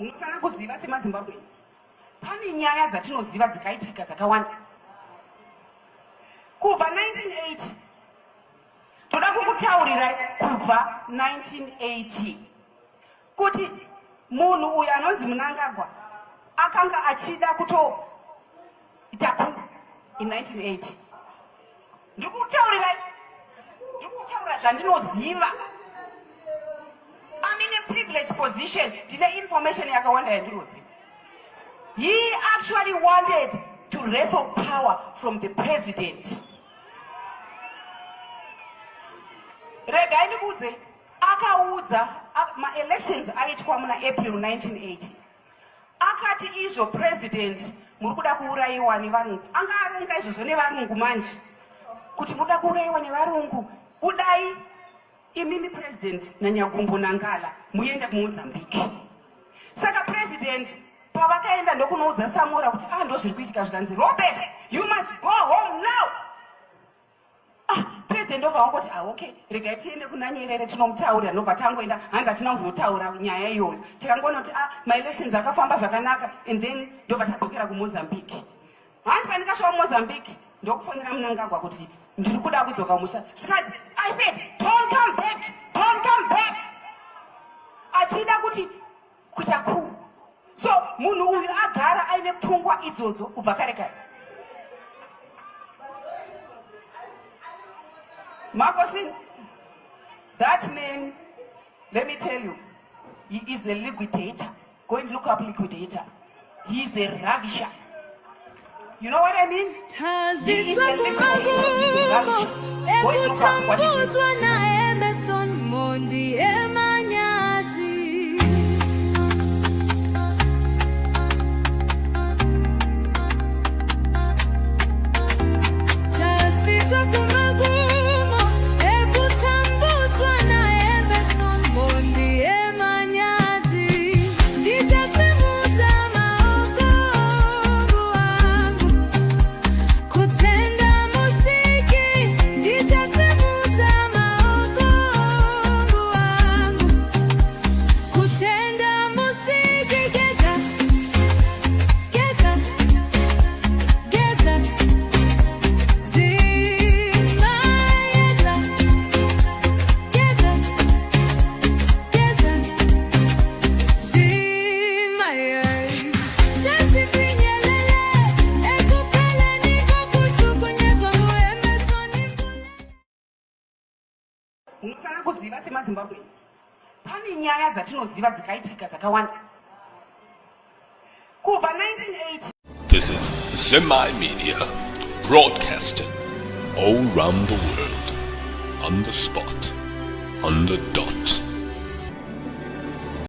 Unofana kuziva semaZimbabweans. Pane nyaya dzatinoziva dzakaitika dzakawanda. Kubva 1980. toda kukutaurirai kubva 1980 kuti munhu uyu anonzi Mnangagwa akanga achida kutoita coup in 1980. Ndikutaurirai, ndikutaura zvandinoziva. I'm in a privileged position. Ndine information yakawanda yandinoziva. He actually wanted to wrestle power from the president. Regai ndikudze akaudza ma-elections aitwa muna April 1980. Akati izvo president muri kuda kuurayiwa nevarungu. Anga arunga izvozvo nevarungu manje. Kuti muda kuurayiwa nevarungu, kudai imimi president naNyagumbo Nangala muende kuMozambique. Saka president pavakaenda ndokunoudza Samora kuti ndozviri kuitika zvikanzi Robert, you must go home now. President ndobva okay, regai tiende kuna Nyerere tinomutaurira, ndobva tangoenda hanzi hatina kuzotaura nyaya iyoyo. Tikangoona kuti ma-elections akafamba zvakanaka, and then ndobva tadzokera kuMozambique. Hanzi pandikasvika kuMozambique ndokufonera Mnangagwa kuti ndiri kuda kudzoka musha. Zvikati, I said, don't come back, don't come back. Achida kuti kuita coup. So munhu uyu agara aine pfungwa idzodzo kubva kare kare. Marcosin, that man, let me tell you, he is a liquidator. Go and look up liquidator. He is a ravisher. You know what I mean? He is a liquidator. He is a ravisher. Go and look up what he is. Munofana kuziva semaZimbabweans. Pane nyaya dzatinoziva dzakaitika dzakawanda. Kubva 1980. This is Zimai Media, broadcasting all round the world, on the spot, on the dot.